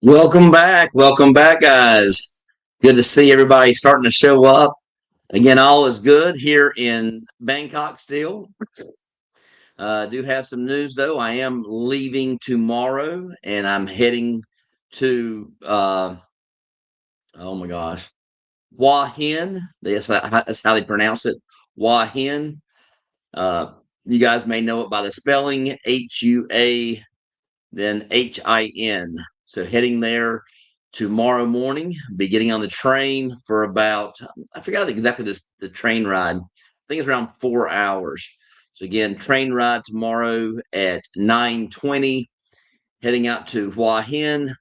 Welcome back. Welcome back, guys. Good to see everybody starting to show up. Again, all is good here in Bangkok still. Do have some news though. I am leaving tomorrow and I'm heading to oh my gosh, Hua Hin. That's how they pronounce it. Hua Hin. Uh you guys may know it by the spelling HUA then HIN. So heading there tomorrow morning, be getting on the train for about, I forgot exactly the train ride. I think it's around 4 hours. So again, train ride tomorrow at 9:20, heading out to Hua Hin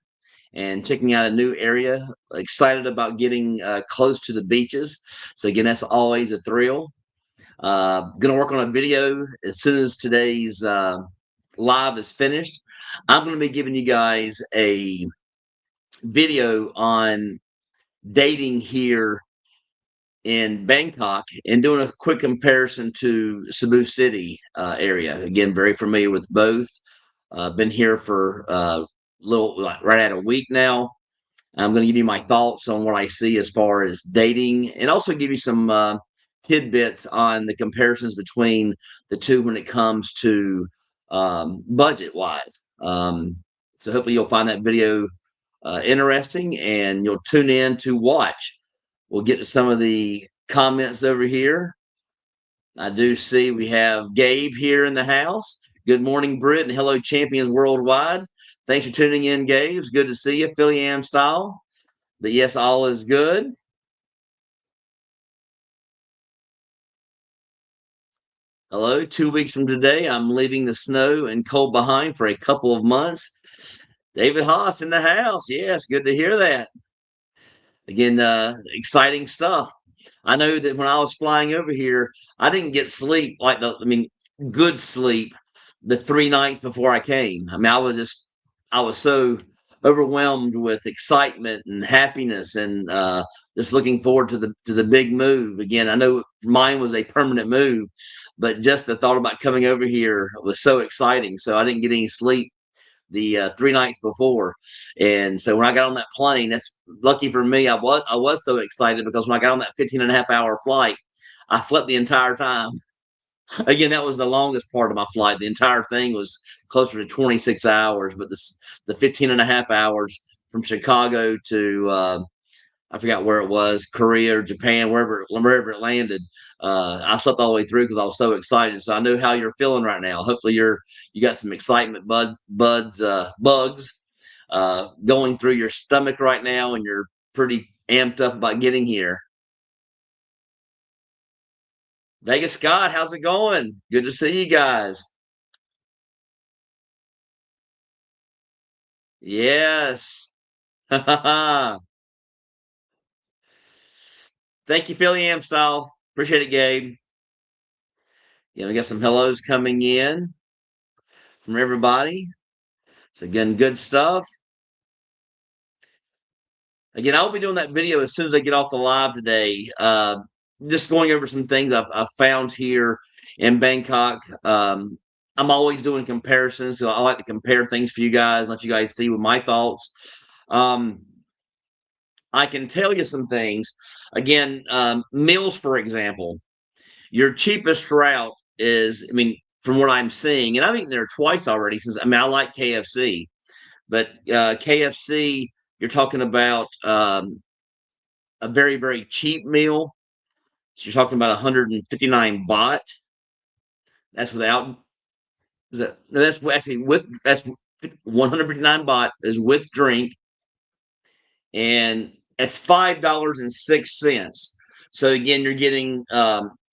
and checking out a new area. Excited about getting close to the beaches. So again, that's always a thrill. Gonna work on a video as soon as today's live is finished. I'm going to be giving you guys a video on dating here in Bangkok and doing a quick comparison to Cebu City area. Again, very familiar with both. Been here for little like right at a week now. I'm going to give you my thoughts on what I see as far as dating, and also give you some tidbits on the comparisons between the two when it comes to budget wise. So hopefully you'll find that video interesting and you'll tune in to watch. We'll get to some of the comments over here. I do see we have Gabe here in the house. Good morning, Britt, and hello, champions worldwide. Thanks for tuning in, Gabe. It's good to see you, Philly Am style. But yes, all is good. Hello, 2 weeks from today, I'm leaving the snow and cold behind for a couple of months. David Haas in the house. Yes, good to hear that. Again, exciting stuff. I know that when I was flying over here, I didn't get sleep good sleep the 3 nights before I came. I mean, I was so overwhelmed with excitement and happiness and just looking forward to the big move. Again, I know mine was a permanent move, but just the thought about coming over here was so exciting. So I didn't get any sleep the 3 nights before, and so when I got on that plane, that's lucky for me. I was so excited because when I got on that 15 and a half hour flight, I slept the entire time. Again, that was the longest part of my flight. The entire thing was closer to 26 hours, but the 15 and a half hours from Chicago to I forgot where it was, Korea or Japan, wherever it landed. I slept all the way through because I was so excited. So I know how you're feeling right now. Hopefully you got some excitement bugs going through your stomach right now, and you're pretty amped up about getting here. Vegas Scott, how's it going? Good to see you guys. Yes. Thank you, Philly Amstyle. Appreciate it, Gabe. Yeah, we got some hellos coming in from everybody. So again, good stuff. Again, I'll be doing that video as soon as I get off the live today. Just going over some things I've found here in Bangkok. I'm always doing comparisons, so I like to compare things for you guys, let you guys see what my thoughts. I can tell you some things. Again, meals, for example, your cheapest route is, I mean, from what I'm seeing, and I've eaten there twice already since, I mean, I like KFC, but KFC, you're talking about a very, very cheap meal. So you're talking about 159 baht. That's without, is that, no, that's actually that's 159 baht is with drink, and that's $5.06. So again, you're getting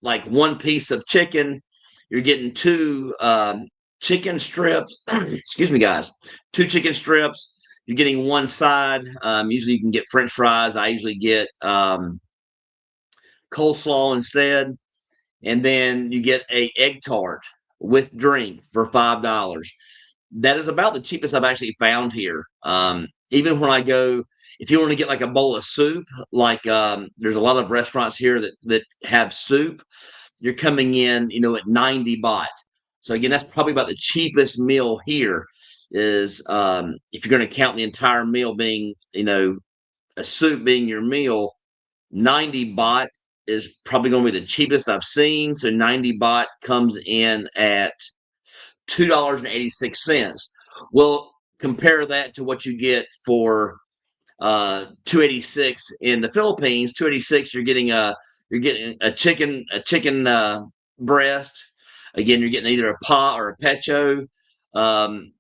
like one piece of chicken. You're getting two chicken strips. Excuse me, guys. Two chicken strips. You're getting one side. Usually you can get French fries. I usually get coleslaw instead, and then you get a egg tart with drink for $5. That is about the cheapest I've actually found here. Even when I go, if you want to get like a bowl of soup, like there's a lot of restaurants here that have soup, you're coming in, at 90 baht. So again, that's probably about the cheapest meal here. is if you're going to count the entire meal being, a soup being your meal, 90 baht is probably going to be the cheapest I've seen. So 90 baht comes in at $2.86. Well, compare that to what you get for 286 in the Philippines. 286, you're getting a chicken breast. Again, you're getting either a pa or a pecho. Um,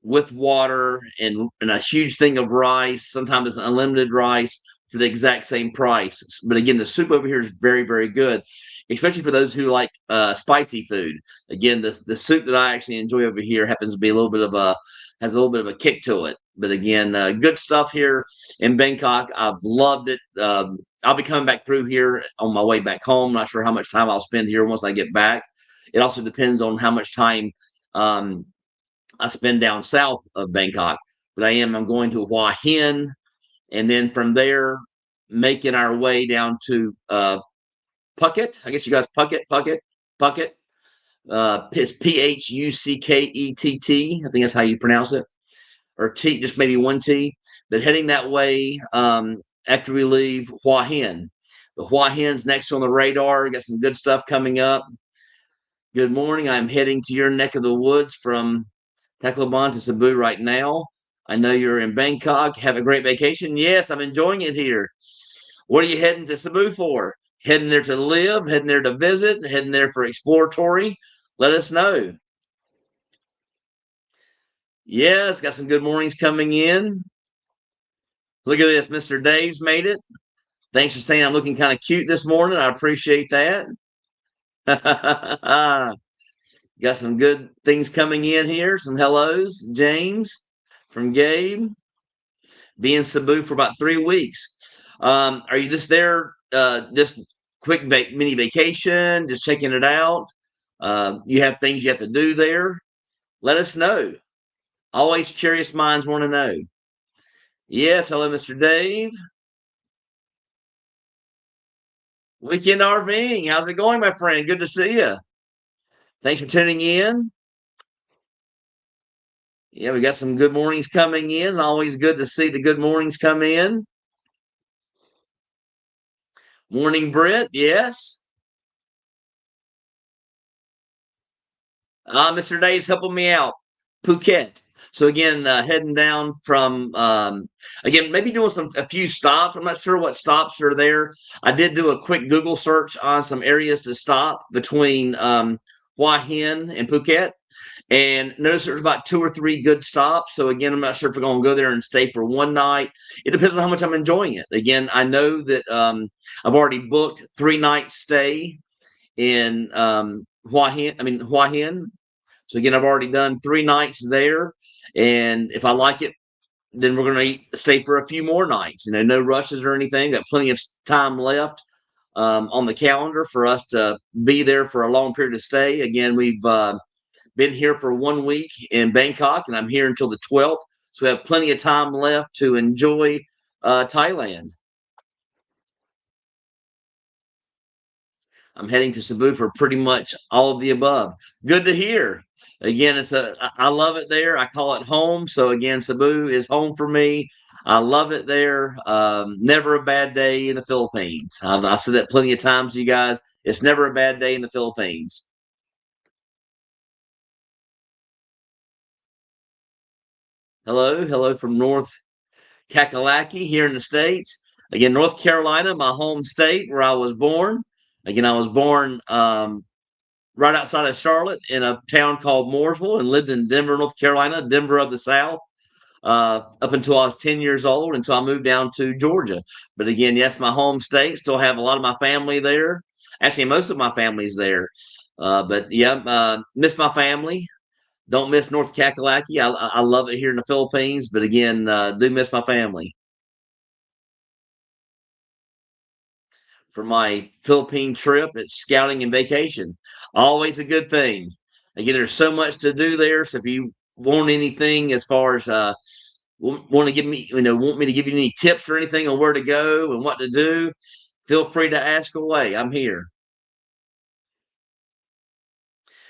with water and a huge thing of rice. Sometimes it's unlimited rice for the exact same price. But again, the soup over here is very, very good, especially for those who like spicy food. Again, the soup that I actually enjoy over here happens to be has a little bit of a kick to it. But again, good stuff here in Bangkok. I've loved it. I'll be coming back through here on my way back home. Not sure how much time I'll spend here once I get back. It also depends on how much time um, I spend down south of Bangkok, but I'm going to Hua Hin, and then from there, making our way down to Phuket. I guess you guys Phuket. It's Phuckett. I think that's how you pronounce it, or T, just maybe one T. But heading that way after we leave Hua Hin. The Hua Hin's next on the radar. Got some good stuff coming up. Good morning. I'm heading to your neck of the woods from Tacloban to Cebu right now. I know you're in Bangkok. Have a great vacation. Yes, I'm enjoying it here. What are you heading to Cebu for? Heading there to live, heading there to visit, heading there for exploratory? Let us know. Yes, got some good mornings coming in. Look at this. Mr. Dave's made it. Thanks for saying I'm looking kind of cute this morning. I appreciate that. Got some good things coming in here. Some hellos. James from Gabe. Be in Cebu for about 3 weeks. Are you just there, just quick mini vacation, just checking it out? You have things you have to do there? Let us know. Always curious minds want to know. Yes, hello, Mr. Dave. Weekend RVing. How's it going, my friend? Good to see you. Thanks for tuning in. Yeah, we got some good mornings coming in. Always good to see the good mornings come in. Morning, Britt. Yes. Mr. Dave's helping me out. Phuket. So again, heading down from again, maybe doing a few stops. I'm not sure what stops are there. I did do a quick Google search on some areas to stop between Hua Hin and Phuket, and notice there's about 2 or 3 good stops. So again, I'm not sure if we're going to go there and stay for one night. It depends on how much I'm enjoying it. Again, I know that I've already booked 3 night stay in Hua Hin. So again, I've already done 3 nights there, and if I like it, then we're going to stay for a few more nights. No rushes or anything. Got plenty of time left on the calendar for us to be there for a long period of stay. Again, we've been here for 1 week in Bangkok, and I'm here until the 12th, so we have plenty of time left to enjoy Thailand. I'm heading to Cebu for pretty much all of the above. Good to hear. Again, I love it there. I call it home. So again, Cebu is home for me. I love it there. Never a bad day in the Philippines. I said that plenty of times to you guys. It's never a bad day in the Philippines. Hello from North Kakalaki here in the States. Again, North Carolina, my home state where I was born. Again, I was born right outside of Charlotte in a town called Mooresville and lived in Denver, North Carolina, Denver of the South, up until I was 10 years old, until I moved down to Georgia. But again, yes, my home state. Still have a lot of my family there. Actually, most of my family's there. But yeah, miss my family. Don't miss North Kakalaki. I love it here in the Philippines. But again, do miss my family. For my Philippine trip. It's scouting and vacation. Always a good thing. Again, there's so much to do there. So if you want anything as far as want to give me, want me to give you any tips or anything on where to go and what to do, feel free to ask away. I'm here.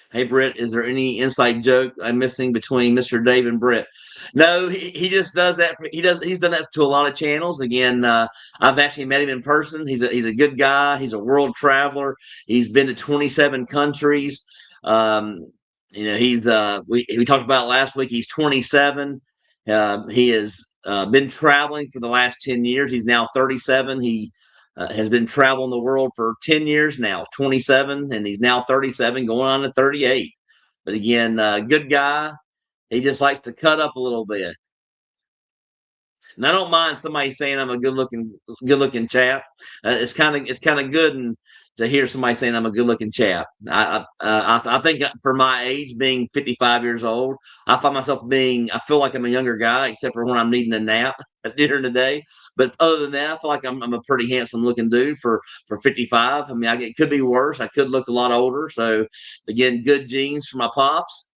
Hey Britt, is there any inside joke I'm missing between Mr. Dave and Britt? No, he just does that. He's done that to a lot of channels. Again, I've actually met him in person. He's a good guy. He's a world traveler. He's been to 27 countries. Um, he's we talked about last week. He's 27. He has been traveling for the last 10 years. He's now 37. He has been traveling the world for 10 years now, 27, and he's now 37, going on to 38. But again, good guy. He just likes to cut up a little bit. And I don't mind somebody saying I'm a good looking chap. It's kind of good to hear somebody saying I'm a good looking chap. I think for my age, being 55 years old, I feel like I'm a younger guy, except for when I'm needing a nap during the day. But other than that, I feel like I'm a pretty handsome looking dude for 55. I mean, it could be worse. I could look a lot older. So again, good genes for my pops.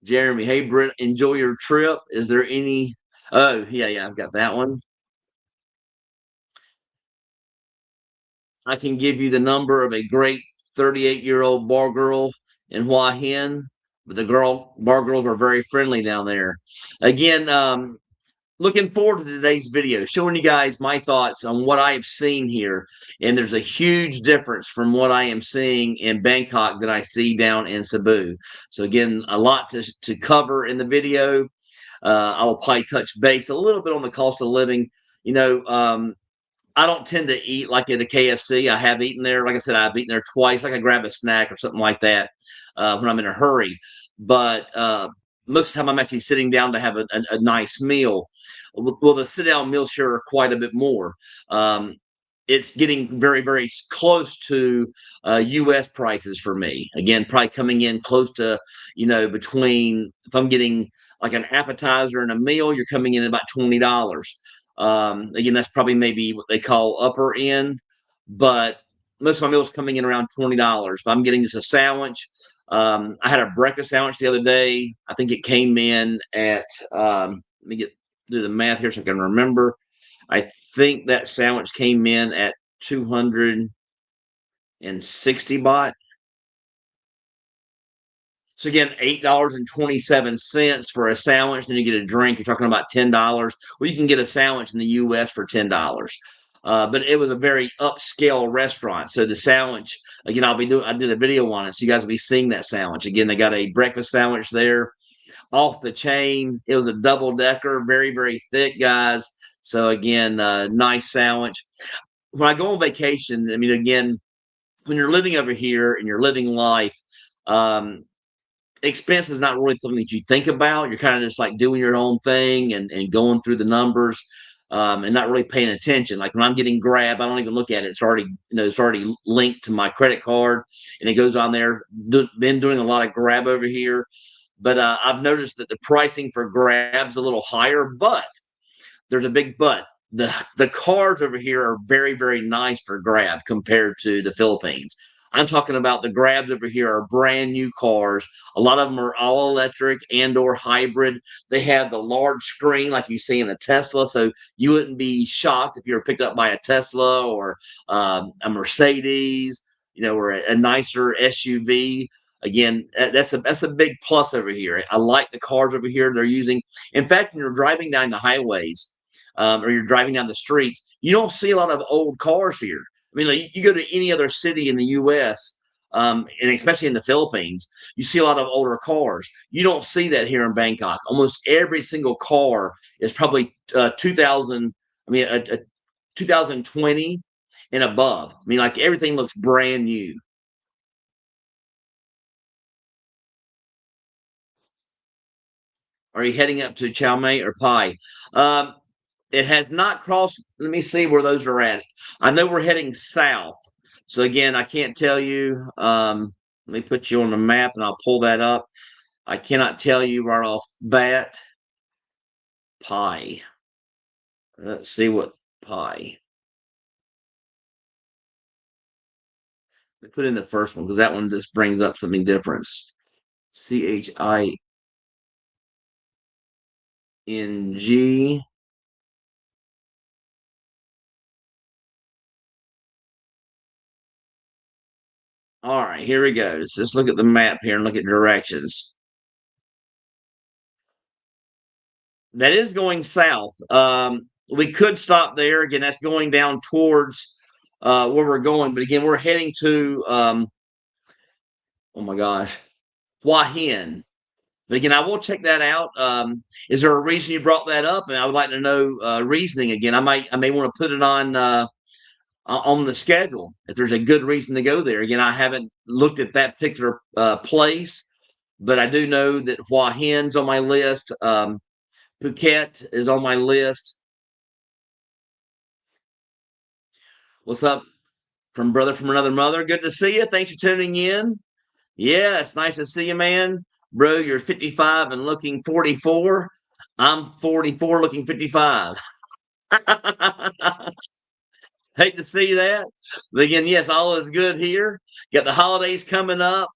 Jeremy, hey Britt, enjoy your trip. Is there any? Oh, yeah, I've got that one. I can give you the number of a great 38-year-old bar girl in Hua Hin, but the bar girls are very friendly down there. Again, looking forward to today's video, showing you guys my thoughts on what I have seen here. And there's a huge difference from what I am seeing in Bangkok that I see down in Cebu. So again, a lot to cover in the video. I will probably touch base a little bit on the cost of living. You know, I don't tend to eat like at a KFC. I have eaten there. Like I said, I've eaten there twice. I can grab a snack or something like that when I'm in a hurry. But most of the time, I'm actually sitting down to have a nice meal. Well, the sit down meals here are quite a bit more. Um, it's getting very, very close to U.S. prices for me. Again, probably coming in close to, between, if I'm getting like an appetizer and a meal, you're coming in at about $20. Again, that's probably maybe what they call upper end, but most of my meals coming in around $20. If I'm getting just a sandwich, I had a breakfast sandwich the other day. I think it came in at, let me do the math here so I can remember. I think that sandwich came in at 260 baht. So again, $8.27 for a sandwich. Then you get a drink. You're talking about $10. Well, you can get a sandwich in the U.S. for $10. But it was a very upscale restaurant. So the sandwich, again, I did a video on it, so you guys will be seeing that sandwich. Again, they got a breakfast sandwich there, off the chain. It was a double decker, very, very thick, guys. So again, nice sandwich. When I go on vacation, I mean, again, when you're living over here and you're living life, um, expense is not really something that you think about. You're kind of just like doing your own thing and going through the numbers, and not really paying attention. Like when I'm getting Grab, I don't even look at it. It's already linked to my credit card, and it goes on there. Been doing a lot of Grab over here, but I've noticed that the pricing for Grab's a little higher. But there's a big but. The cars over here are very, very nice for Grab compared to the Philippines. I'm talking about the Grabs over here are brand new cars. A lot of them are all electric and or hybrid. They have the large screen like you see in a Tesla, so you wouldn't be shocked if you were picked up by a Tesla or a Mercedes, or a nicer SUV. Again, that's a big plus over here. I like the cars over here they're using. In fact, when you're driving down the highways, or you're driving down the streets, you don't see a lot of old cars here. I mean, like, you go to any other city in the U.S., and especially in the Philippines, you see a lot of older cars. You don't see that here in Bangkok. Almost every single car is probably 2000. I mean, a 2020 and above. I mean, like everything looks brand new. Are you heading up to Chow Mein or Pai? Um, it has not crossed. Let me see where those are at. I know we're heading south. So again, I can't tell you. Let me put you on the map and I'll pull that up. I cannot tell you right off bat. Pi. Let's see what pi. Let me put in the first one because that one just brings up something different. CHING. All right, here we go. Let's look at the map here and look at directions. That is going south. We could stop there. Again, that's going down towards where we're going. But again, we're heading to, oh my gosh, Hua Hin. But again, I will check that out. Is there a reason you brought that up? And I would like to know reasoning again. I may want to put it on the schedule if there's a good reason to go there. Again, I haven't looked at that particular place, but I do know that Hua Hin's on my list. Phuket is on my list. What's up from brother from another mother? Good to see you. Thanks for tuning in. Yeah, it's nice to see you, man. Bro, you're 55 and looking 44. I'm 44 looking 55. Hate to see that. But again, yes, all is good here. Got the holidays coming up.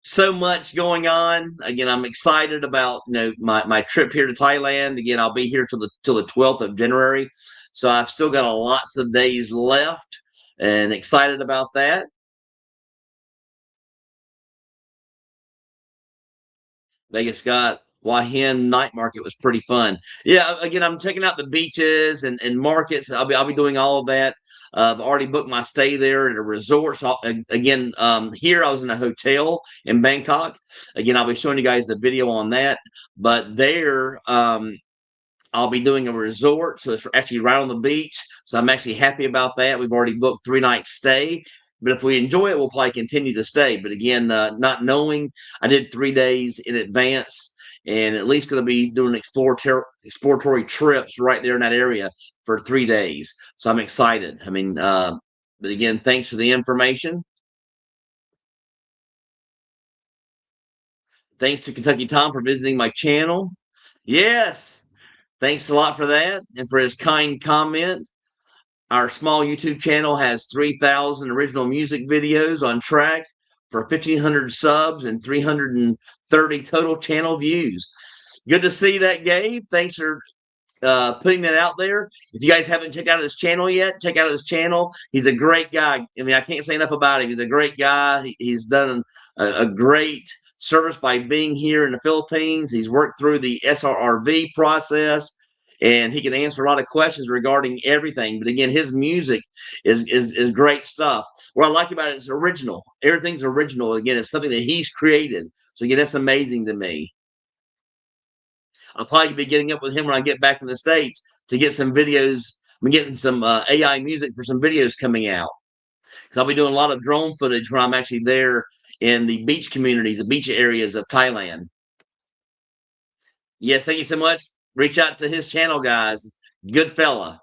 So much going on. Again, I'm excited about my trip here to Thailand. Again, I'll be here till the 12th of January. So I've still got lots of days left and excited about that. Vegas got Hua Hin night market was pretty fun. Yeah, again, I'm checking out the beaches and markets. I'll be doing all of that. I've already booked my stay there at a resort. So again, here I was in a hotel in Bangkok. Again, I'll be showing you guys the video on that. But there, I'll be doing a resort, so it's actually right on the beach. So I'm actually happy about that. We've already booked 3 night stay. But if we enjoy it, we'll probably continue to stay. But again, not knowing, I did 3 days in advance, and at least going to be doing exploratory trips right there in that area for 3 days. So I'm excited. I mean, but again, thanks for the information. Thanks to Kentucky Tom for visiting my channel. Yes, thanks a lot for that and for his kind comment. Our small YouTube channel has 3,000 original music videos on track for 1,500 subs and 330 total channel views. Good to see that, Gabe. Thanks for putting that out there. If you guys haven't checked out his channel yet, check out his channel. He's a great guy. I mean, I can't say enough about him. He's a great guy. He's done a great service by being here in the Philippines. He's worked through the SRRV process, and he can answer a lot of questions regarding everything. But again, his music is great stuff. What I like about it is original. Everything's original. Again, it's something that he's created. So again, that's amazing to me. I'll probably be getting up with him when I get back in the States to get some videos. I'm getting some AI music for some videos coming out. Because I'll be doing a lot of drone footage when I'm actually there in the beach communities, the beach areas of Thailand. Yes, thank you so much. Reach out to his channel, guys. Good fella.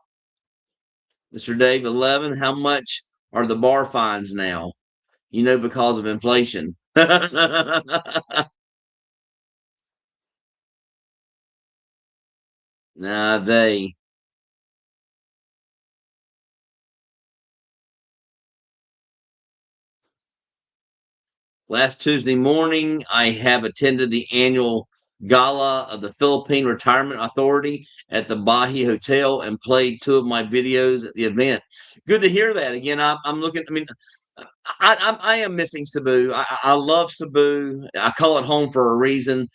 Mr. Dave 11, how much are the bar fines now? Because of inflation. Nah, they. Last Tuesday morning, I have attended the annual gala of the Philippine Retirement Authority at the Bahi Hotel and played 2 of my videos at the event. Good to hear that. Again, I'm looking. I mean, I am missing Cebu. I love Cebu. I call it home for a reason.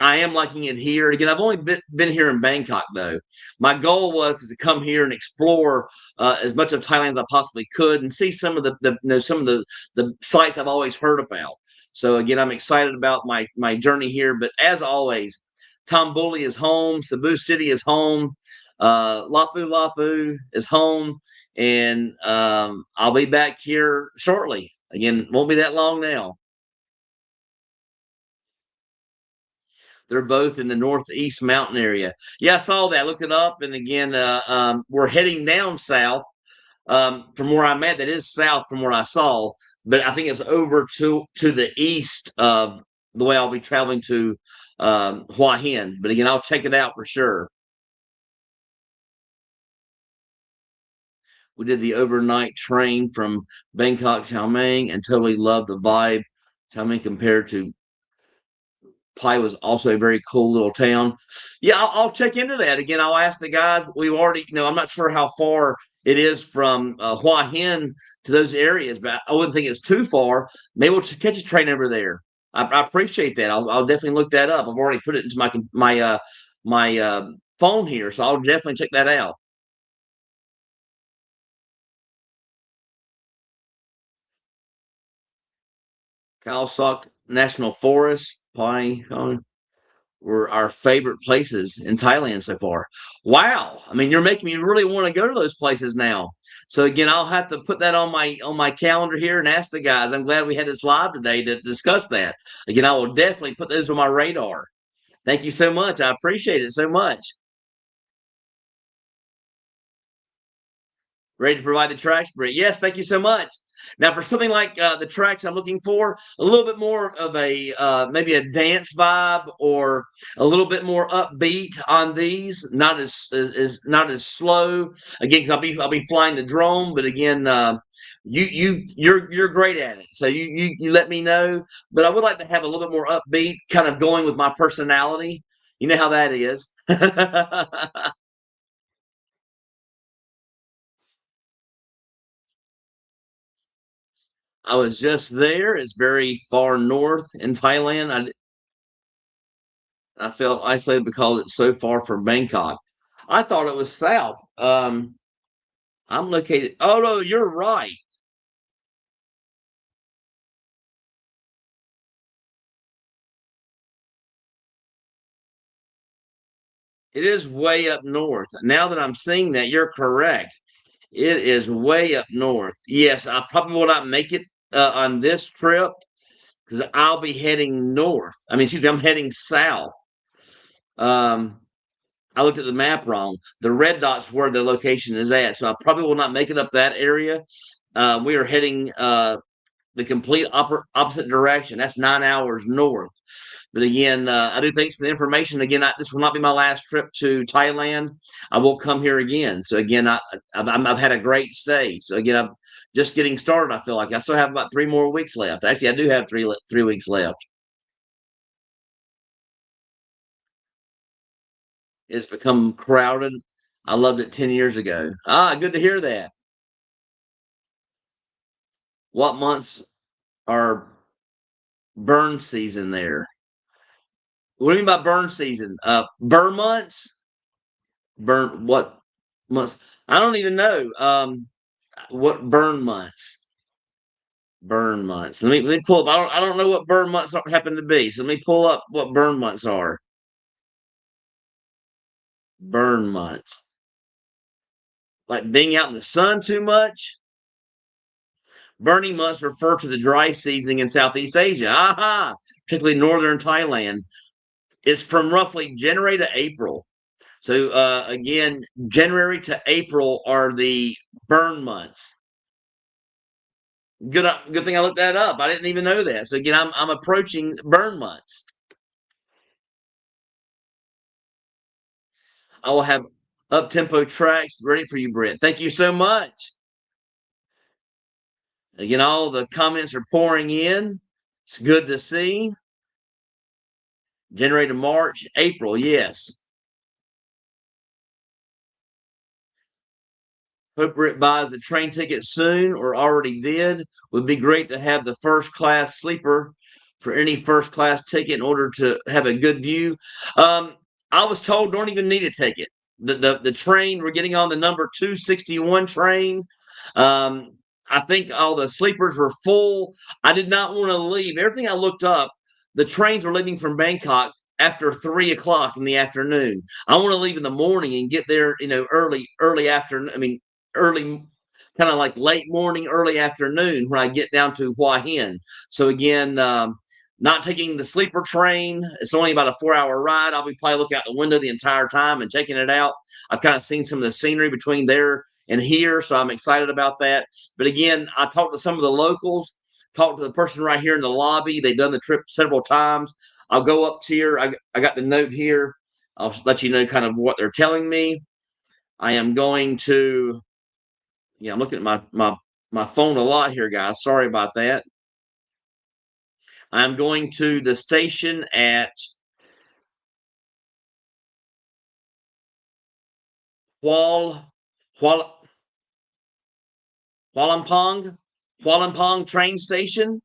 I am liking it here. Again, I've only been here in Bangkok, though. My goal was to come here and explore as much of Thailand as I possibly could and see some of some of the sites I've always heard about. So again, I'm excited about my journey here. But as always, Tambuli is home. Cebu City is home. Lapu Lapu is home. And I'll be back here shortly. Again, won't be that long now. They're both in the northeast mountain area. Yeah, I saw that. I looked it up, and again, we're heading down south from where I'm at. That is south from where I saw, but I think it's over to the east of the way I'll be traveling to Hua Hin. But again, I'll check it out for sure. We did the overnight train from Bangkok, Chiang Mai, and totally loved the vibe. Chiang Mai compared to Pai was also a very cool little town. Yeah, I'll check into that again. I'll ask the guys. We've already, I'm not sure how far it is from Hua Hin to those areas, but I wouldn't think it's too far. Maybe we'll catch a train over there. I appreciate that. I'll definitely look that up. I've already put it into my phone here, so I'll definitely check that out. Khao National Forest, Pai were our favorite places in Thailand so far. Wow. I mean, you're making me really want to go to those places now. So again, I'll have to put that on my calendar here and ask the guys. I'm glad we had this live today to discuss that. Again, I will definitely put those on my radar. Thank you so much. I appreciate it so much. Ready to provide the tracks, Brett? Yes, thank you so much. Now, for something like the tracks I'm looking for, a little bit more of a maybe a dance vibe or a little bit more upbeat on these. Not as slow. Again, because I'll be flying the drone, but again, you're great at it. So you let me know. But I would like to have a little bit more upbeat, kind of going with my personality. You know how that is. I was just there. It's very far north in Thailand. I felt isolated because it's so far from Bangkok. I thought it was south. I'm located. Oh no, you're right. It is way up north. Now that I'm seeing that, you're correct. It is way up north. Yes, I probably will not make it on this trip because I'll be heading north. I mean, excuse me, I'm heading south. Um, I looked at the map wrong. The red dot's where the location is at, so I probably will not make it up that area. We are heading the complete opposite direction. That's 9 hours north. But again, I do thanks for the information. Again, this will not be my last trip to Thailand. I will come here again. So again, I've had a great stay. So again, I'm just getting started. I feel like I still have about 3 more weeks left. Actually, I do have 3 weeks left. It's become crowded. I loved it 10 years ago. Ah, good to hear that. What months are burn season there? What do you mean by burn season? Burn months? Burn what months? I don't even know. What burn months? Burn months. Let me pull up. I don't know what burn months happen to be. So let me pull up what burn months are. Burn months. Like being out in the sun too much. Burning months refer to the dry season in Southeast Asia. Aha! Particularly northern Thailand. It's from roughly January to April. So again, January to April are the burn months. Good thing I looked that up. I didn't even know that. So again, I'm approaching burn months. I will have up tempo tracks ready for you, Brent. Thank you so much. Again, all the comments are pouring in. It's good to see. January to March, April, yes. Hope Rick buys the train ticket soon or already did. Would be great to have the first class sleeper for any first class ticket in order to have a good view. Um, I was told don't even need a ticket. The train we're getting on the number 261 train. Um, I think all the sleepers were full. I did not want to leave. Everything I looked up, the trains were leaving from Bangkok after 3 o'clock in the afternoon. I want to leave in the morning and get there, early afternoon. I mean, early, kind of like late morning, early afternoon when I get down to Hua Hin. So again, not taking the sleeper train. It's only about a 4 hour ride. I'll be probably looking out the window the entire time and checking it out. I've kind of seen some of the scenery between there and here, so I'm excited about that. But again, I talked to some of the locals, talked to the person right here in the lobby. They've done the trip several times. I'll go up to here. I got the note here. I'll let you know kind of what they're telling me. I am going to, yeah, I'm looking at my phone a lot here, guys. Sorry about that. I'm going to the station at Hual, Hual, Hualampong, Hualampong train station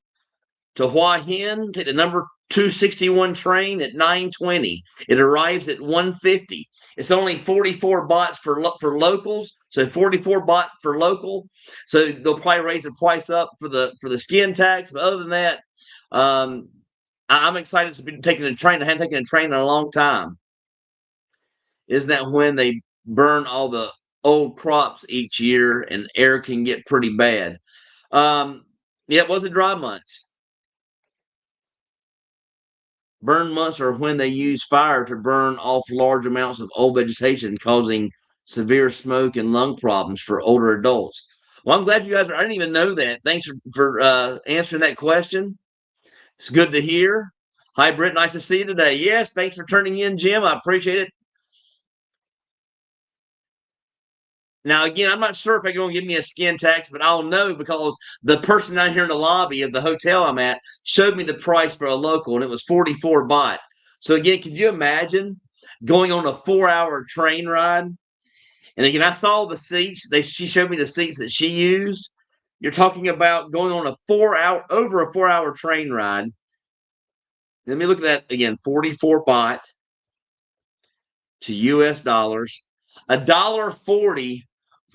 to Hua Hin. Take the number 261 train at 9:20. It arrives at 1:50. It's only 44 bahts for locals, so 44 baht for local. So they'll probably raise the price up for the skin tax. But other than that, um, I'm excited to be taking a train. I haven't taken a train in a long time. Isn't that when they burn all the old crops each year and air can get pretty bad? Yeah, it wasn't dry months. Burn months are when they use fire to burn off large amounts of old vegetation, causing severe smoke and lung problems for older adults. Well, I'm glad you guys. I didn't even know that. Thanks for answering that question. It's good to hear. Hi, Britt. Nice to see you today. Yes, thanks for turning in, Jim. I appreciate it. Now, again, I'm not sure if they're going to give me a skin tax, but I'll know because the person down here in the lobby of the hotel I'm at showed me the price for a local, and it was 44 baht. So, again, can you imagine going on a 4-hour train ride? And again, I saw the seats. She showed me the seats that she used. You're talking about going on over a 4-hour train ride. Let me look at that again. 44 baht to US dollars, $1.40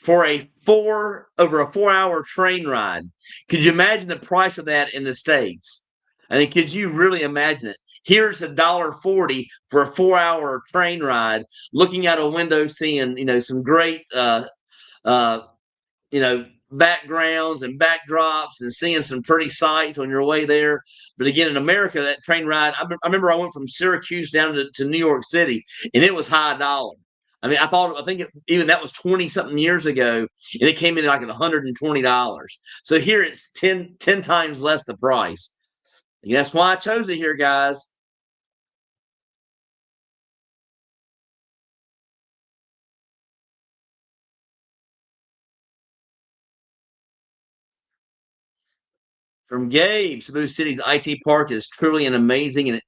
for over a 4-hour train ride. Could you imagine the price of that in the States? I mean, could you really imagine it? Here's $1.40 for a 4-hour train ride, looking out a window, seeing some great uh, backgrounds and backdrops and seeing some pretty sights on your way there. But again, in America, that train ride, I remember I went from Syracuse down to New York City, and it was high dollar. I mean, I think even that was 20 something years ago, and it came in like at $120. So here it's 10 times less the price. And that's why I chose it here, guys. From Gabe, Cebu City's IT Park is truly an amazing and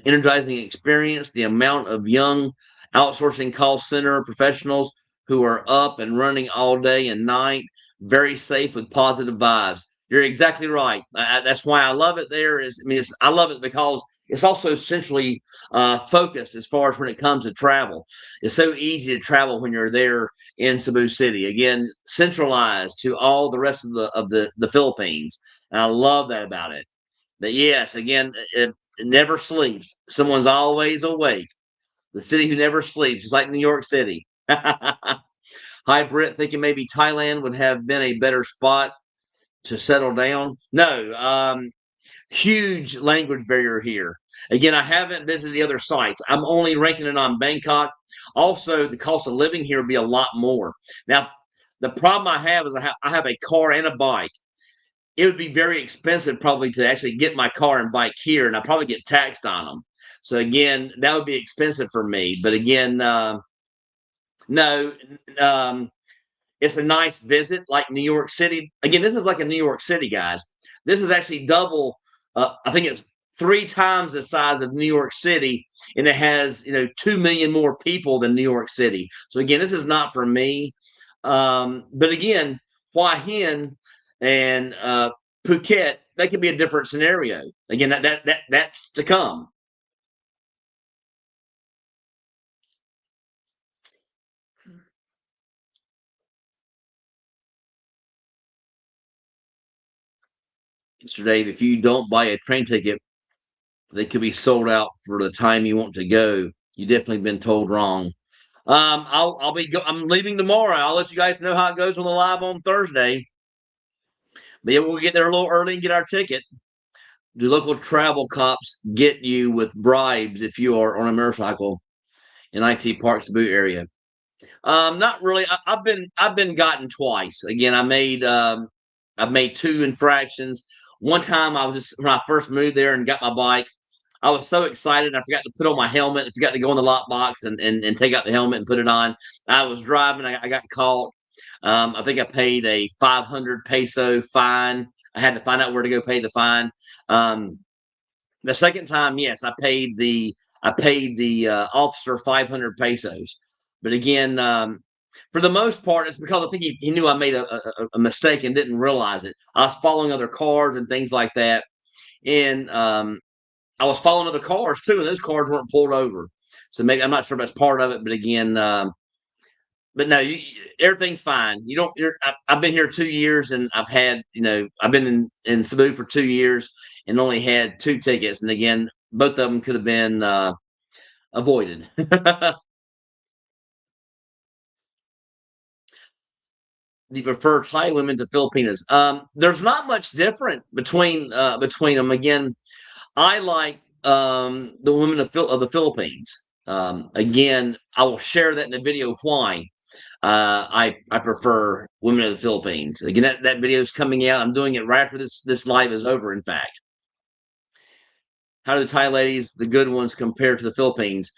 energizing experience. The amount of young outsourcing call center professionals who are up and running all day and night, very safe with positive vibes. You're exactly right. That's why I love it there. I love it because it's also centrally focused as far as when it comes to travel. It's so easy to travel when you're there in Cebu City. Again, centralized to all the rest of the Philippines. And I love that about it. But yes, again, it never sleeps. Someone's always awake. The city who never sleeps, just like New York City. Hi, Britt, thinking maybe Thailand would have been a better spot to settle down. No, huge language barrier here. Again, I haven't visited the other sites. I'm only ranking it on Bangkok. Also, the cost of living here would be a lot more. Now, the problem I have is I have a car and a bike. It would be very expensive probably to actually get my car and bike here, and I probably get taxed on them. So again, that would be expensive for me. But again, no, um, it's a nice visit, like New York City. Again, this is like a New York City, guys. This is actually double. I think it's 3 times the size of New York City, and it has 2 million more people than New York City. So again, this is not for me. But again, Hua Hin and Phuket, that could be a different scenario. Again, that's to come. Mr. Dave, if you don't buy a train ticket, they could be sold out for the time you want to go. You definitely been told wrong. I'm leaving tomorrow. I'll let you guys know how it goes on the live on Thursday. But yeah, we'll get there a little early and get our ticket. Do local travel cops get you with bribes if you are on a motorcycle in IT Park Cebu area? Not really. I've been gotten twice. Again, I've made 2 infractions. One time I was just when I first moved there and got my bike. I was so excited. I forgot to put on my helmet. I forgot to go in the lock box and take out the helmet and put it on. I was driving. I got caught. I think I paid a 500 peso fine. I had to find out where to go pay the fine. Um, the second time, yes, I paid the officer 500 pesos. But again, for the most part, it's because I think he knew I made a mistake and didn't realize it. I was following other cars and things like that, and I was following other cars too, and those cars weren't pulled over. So maybe I'm not sure if that's part of it, but again, but no, everything's fine. You don't. I've been here 2 years, and I've had, I've been in Cebu for 2 years, and only had 2 tickets. And again, both of them could have been avoided. The prefer Thai women to Filipinas. There's not much different between them. Again, I like the women of the Philippines. Again, I will share that in the video why I prefer women of the Philippines. Again, that video is coming out. I'm doing it right after this live is over. In fact, how do the Thai ladies, the good ones, compare to the Philippines?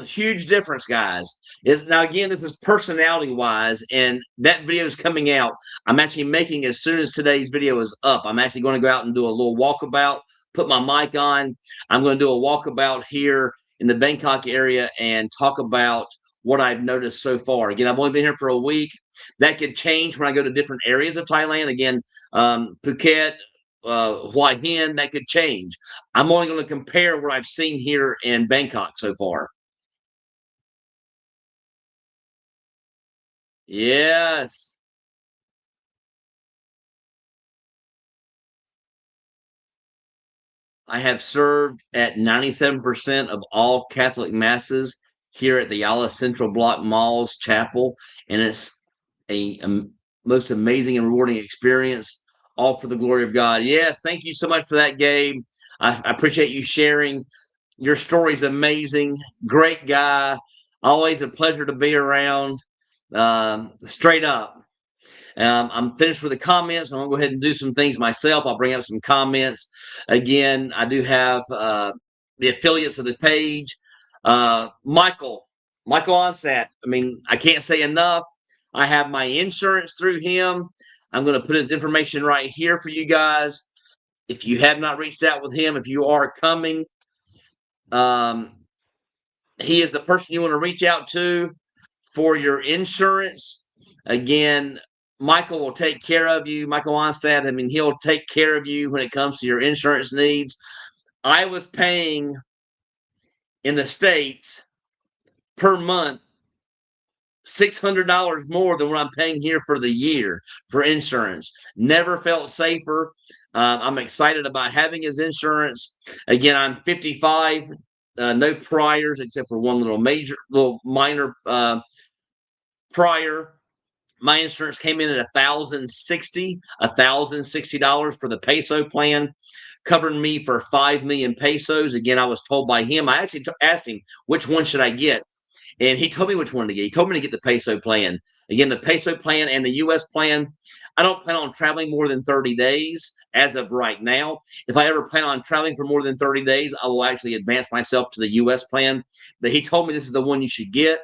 Huge difference, guys. Now again, this is personality wise, and that video is coming out. I'm actually making as soon as today's video is up. I'm actually going to go out and do a little walkabout, put my mic on. I'm going to do a walkabout here in the Bangkok area and talk about what I've noticed so far. Again, I've only been here for a week. That could change when I go to different areas of Thailand. Again, Phuket, Hua Hin, that could change. I'm only going to compare what I've seen here in Bangkok so far. Yes. I have served at 97% of all Catholic masses here at the Yala Central Block Mall's chapel, and it's a most amazing and rewarding experience, all for the glory of God. Yes, thank you so much for that, Gabe. I appreciate you sharing. Your story's amazing. Great guy. Always a pleasure to be around. Straight up. I'm finished with the comments. I'm going to go ahead and do some things myself. I'll bring up some comments. Again, I do have the affiliates of the page. Michael Onsat. I mean, I can't say enough. I have my insurance through him. I'm going to put his information right here for you guys. If you have not reached out with him, if you are coming, he is the person you want to reach out to for your insurance. Again, Michael will take care of you. Michael Onstad, I mean, he'll take care of you when it comes to your insurance needs. I was paying in the States per month $600 more than what I'm paying here for the year for insurance. Never felt safer. I'm excited about having his insurance. Again, I'm 55, no priors except for one little minor prior. My insurance came in at $1,060 for the peso plan, covering me for 5 million pesos. Again, I was told by him. I actually asked him, which one should I get? And he told me which one to get. He told me to get the peso plan. Again, the peso plan and the U.S. plan. I don't plan on traveling more than 30 days as of right now. If I ever plan on traveling for more than 30 days, I will actually advance myself to the U.S. plan. But he told me this is the one you should get.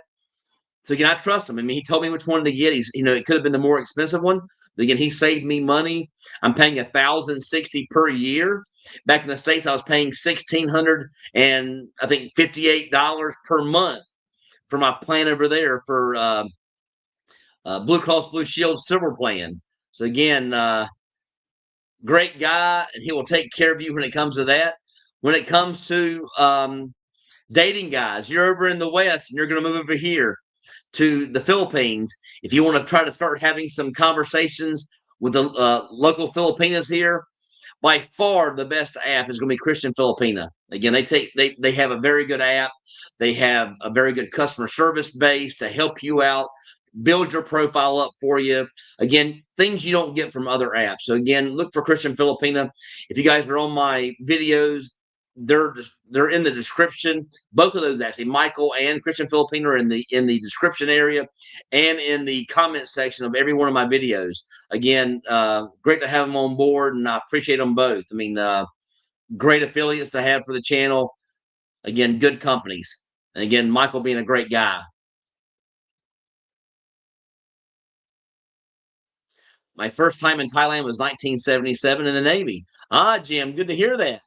So again, I trust him. I mean, he told me which one to get. It could have been the more expensive one. But again, he saved me money. I'm paying $1,060 per year. Back in the States, I was paying $1,600 and I think $58 per month for my plan over there for Blue Cross Blue Shield Silver Plan. So again, great guy, and he will take care of you when it comes to that. When it comes to dating guys, you're over in the West and you're going to move over here to the Philippines. If you want to try to start having some conversations with the local Filipinas here, by far the best app is going to be Christian Filipina. Again, they have a very good app. They have a very good customer service base to help you out, build your profile up for you. Again, things you don't get from other apps. So again, look for Christian Filipina. If you guys are on my videos, they're in the description. Both of those actually, Michael and Christian Filipino, are in the description area and in the comment section of every one of my videos. Again, great to have them on board, and I appreciate them both. I mean, great affiliates to have for the channel. Again, good companies. And again, Michael being a great guy. My first time in Thailand was 1977 in the Navy. Ah, Jim, good to hear that.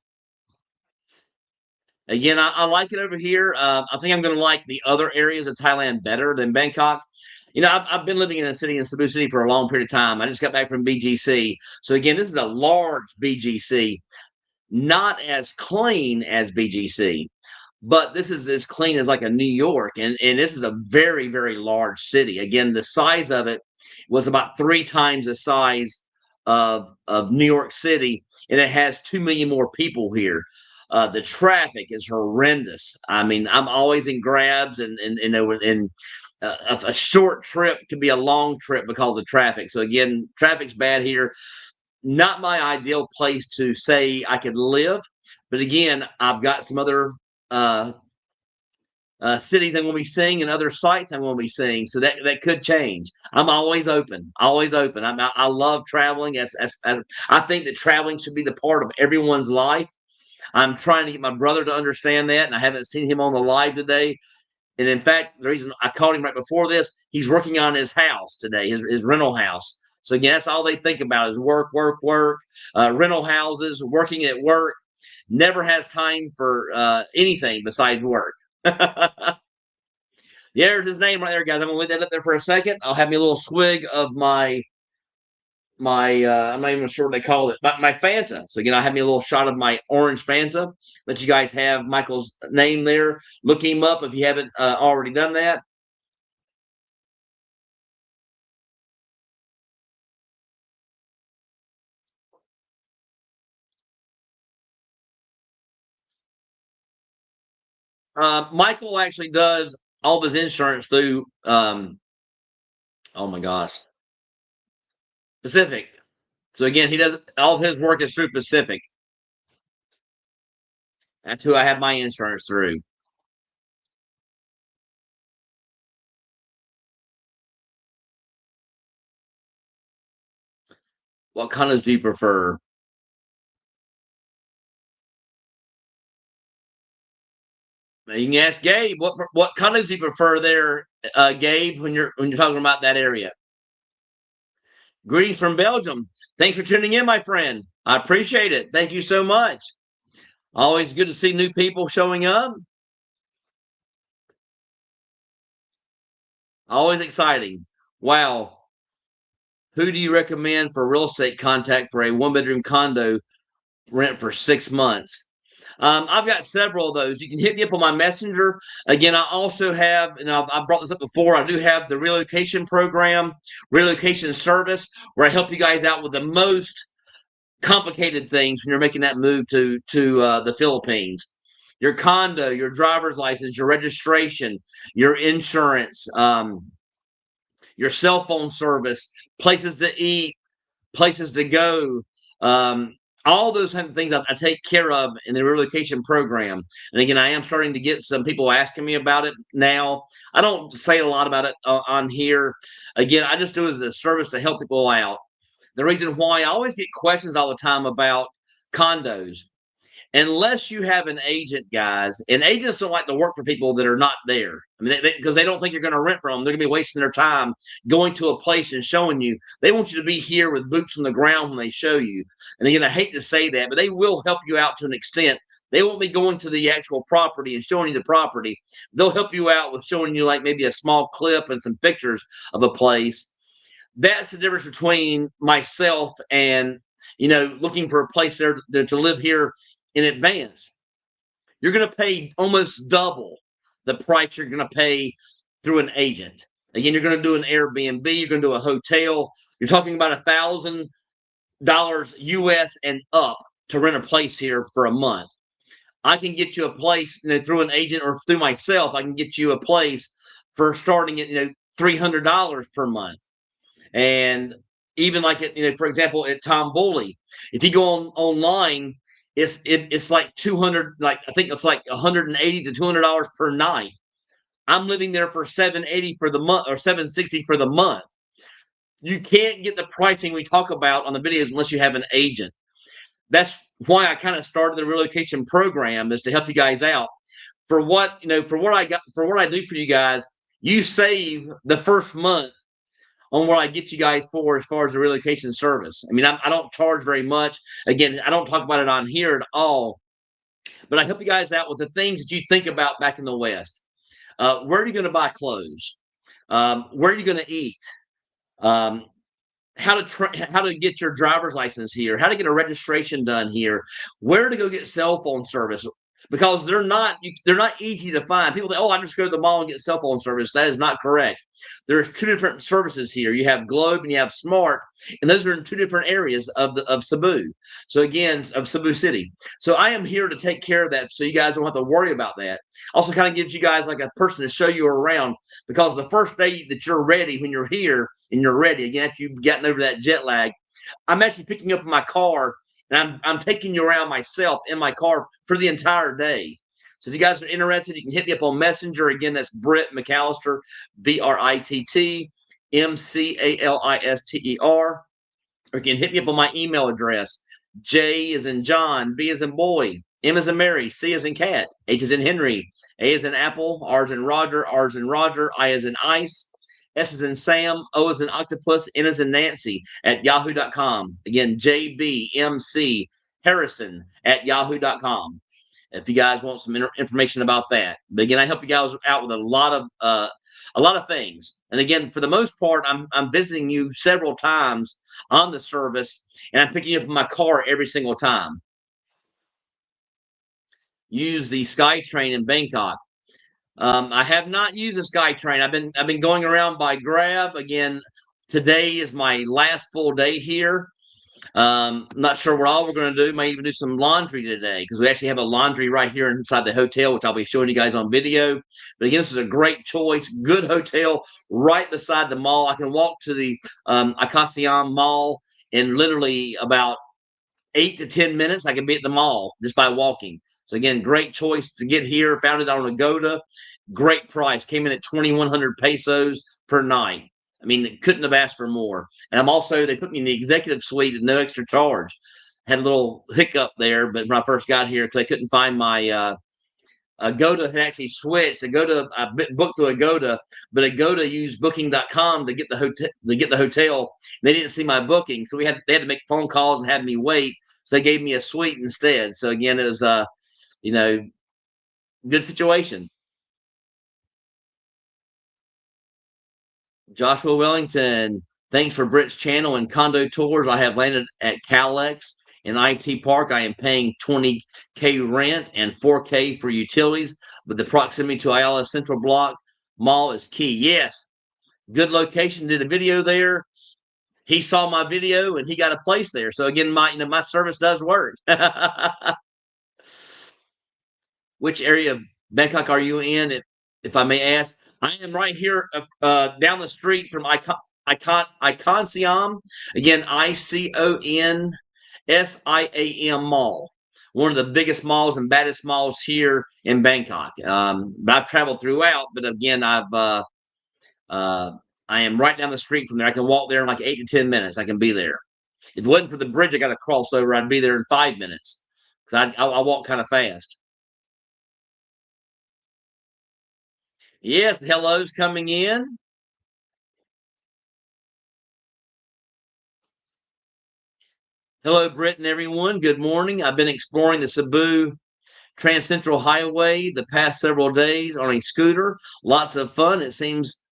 Again, I like it over here. I think I'm going to like the other areas of Thailand better than Bangkok. I've been living in a city in Cebu City for a long period of time. I just got back from BGC. So again, this is a large BGC, not as clean as BGC, but this is as clean as like a New York. And this is a very, very large city. Again, the size of it was about 3 times the size of New York City, and it has 2 million more people here. The traffic is horrendous. I mean, I'm always in grabs, and a short trip can be a long trip because of traffic. So again, traffic's bad here. Not my ideal place to say I could live, but again, I've got some other uh, cities I'm going to be seeing and other sites I'm going to be seeing, so that could change. I'm always open, always open. I love traveling. I think that traveling should be the part of everyone's life. I'm trying to get my brother to understand that, and I haven't seen him on the live today. And in fact, the reason I called him right before this, he's working on his house today, his rental house. So again, that's all they think about is work, work, work, rental houses, working at work. Never has time for anything besides work. There's his name right there, guys. I'm gonna leave that up there for a second. I'll have me a little swig of my I'm not even sure what they call it, but my Fanta. So again, I have me a little shot of my orange Fanta. Let you guys have Michael's name there. Look him up if you haven't already done that. Michael actually does all of his insurance through oh my gosh, Pacific. So again, he does all of his work is through Pacific. That's who I have my insurance through. What condos do you prefer? You can ask Gabe what condos do you prefer there, Gabe, when you're talking about that area. Greetings from Belgium. Thanks for tuning in, my friend. I appreciate it. Thank you so much. Always good to see new people showing up. Always exciting. Wow. Who do you recommend for real estate contact for a 1 bedroom condo rent for 6 months? I've got several of those. You can hit me up on my messenger. Again, I also have, and I've brought this up before, I do have the relocation program, relocation service, where I help you guys out with the most complicated things when you're making that move to the Philippines. Your condo, your driver's license, your registration, your insurance, your cell phone service, places to eat, places to go, all those kind of things I take care of in the relocation program. And again, I am starting to get some people asking me about it now. I don't say a lot about it on here. Again, I just do it as a service to help people out. The reason why I always get questions all the time about condos, unless you have an agent, guys, and agents don't like to work for people that are not there. I mean, because they don't think you're going to rent from them. They're going to be wasting their time going to a place and showing you. They want you to be here with boots on the ground when they show you. And again, I hate to say that, but they will help you out to an extent. They won't be going to the actual property and showing you the property. They'll help you out with showing you like maybe a small clip and some pictures of a place. That's the difference between myself and looking for a place there to live here in advance. You're going to pay almost double the price you're going to pay through an agent. Again, you're going to do an Airbnb, you're going to do a hotel. You're talking about $1,000 US and up to rent a place here for a month. I can get you a place through an agent or through myself. I can get you a place for starting at $300 per month. And even like for example, at Tom Bully, if you go online, it's like 200, like I think it's like $180 to $200 per night. I'm living there for $780 for the month or $760 for the month. You can't get the pricing we talk about on the videos unless you have an agent. That's why I kind of started the relocation program, is to help you guys out. For what I do for you guys, you save the first month on what I get you guys for as far as the relocation service. I mean, I don't charge very much. Again, I don't talk about it on here at all, but I help you guys out with the things that you think about back in the West. Where are you going to buy clothes? where are you going to eat? Um, how to get your driver's license here, how to get a registration done here, where to go get cell phone service, because they're not easy to find. People think, oh, I just go to the mall and get cell phone service. That is not correct. There's two different services here. You have Globe and you have Smart, and those are in two different areas of Cebu. So again, of Cebu City. So I am here to take care of that, so you guys don't have to worry about that. Also, kind of gives you guys like a person to show you around, because the first day that you're ready, when you're here and you're ready, again after you've gotten over that jet lag, I'm actually picking you up in my car and I'm taking you around myself in my car for the entire day. So if you guys are interested, you can hit me up on Messenger. Again, that's Britt McAllister, BrittMcAllister. Or you can hit me up on my email address. J is in John, B is in boy, M is in Mary, C is in cat, H is in Henry, A is in Apple, R is in Roger, I is in ice, S is in Sam, O is in octopus, N is in Nancy at yahoo.com. Again, JBMC Harrison at yahoo.com. If you guys want some information about that. But again, I help you guys out with a lot of things. And again, for the most part, I'm visiting you several times on the service, and I'm picking you up in my car every single time. Use the SkyTrain in Bangkok. I have not used the SkyTrain. I've been going around by Grab. Again, today is my last full day here. Not sure what all we're going to do. May even do some laundry today, because we actually have a laundry right here inside the hotel, which I'll be showing you guys on video. But again, this is a great choice. Good hotel right beside the mall. I can walk to the Akasiam Mall in literally about 8 to 10 minutes. I can be at the mall just by walking. So again, great choice to get here. Found it on Agoda. Great price. Came in at 2,100 pesos per night. I mean, couldn't have asked for more. And they put me in the executive suite at no extra charge. Had a little hiccup there, but when I first got here, because I couldn't find my Agoda had actually switched. I booked through Agoda, but Agoda used Booking.com to get the hotel. They didn't see my booking, so they had to make phone calls and have me wait. So they gave me a suite instead. So again, it was good situation. Joshua Wellington, thanks for Britt's channel and condo tours. I have landed at Calex in IT Park. I am paying $20K rent and $4K for utilities, but the proximity to Ayala Central Block Mall is key. Yes, good location. Did a video there. He saw my video and he got a place there. So again, my service does work. Which area of Bangkok are you in, if I may ask? I am right here down the street from Iconsiam. Again, ICONSIAM Mall. One of the biggest malls and baddest malls here in Bangkok. I've traveled throughout, but again, I am right down the street from there. I can walk there in like 8 to 10 minutes. I can be there. If it wasn't for the bridge I got to cross over, I'd be there in 5 minutes, because I walk kind of fast. Yes, the hellos coming in. Hello, Britt and everyone. Good morning. I've been exploring the Cebu Trans Central Highway the past several days on a scooter. Lots of fun. It seems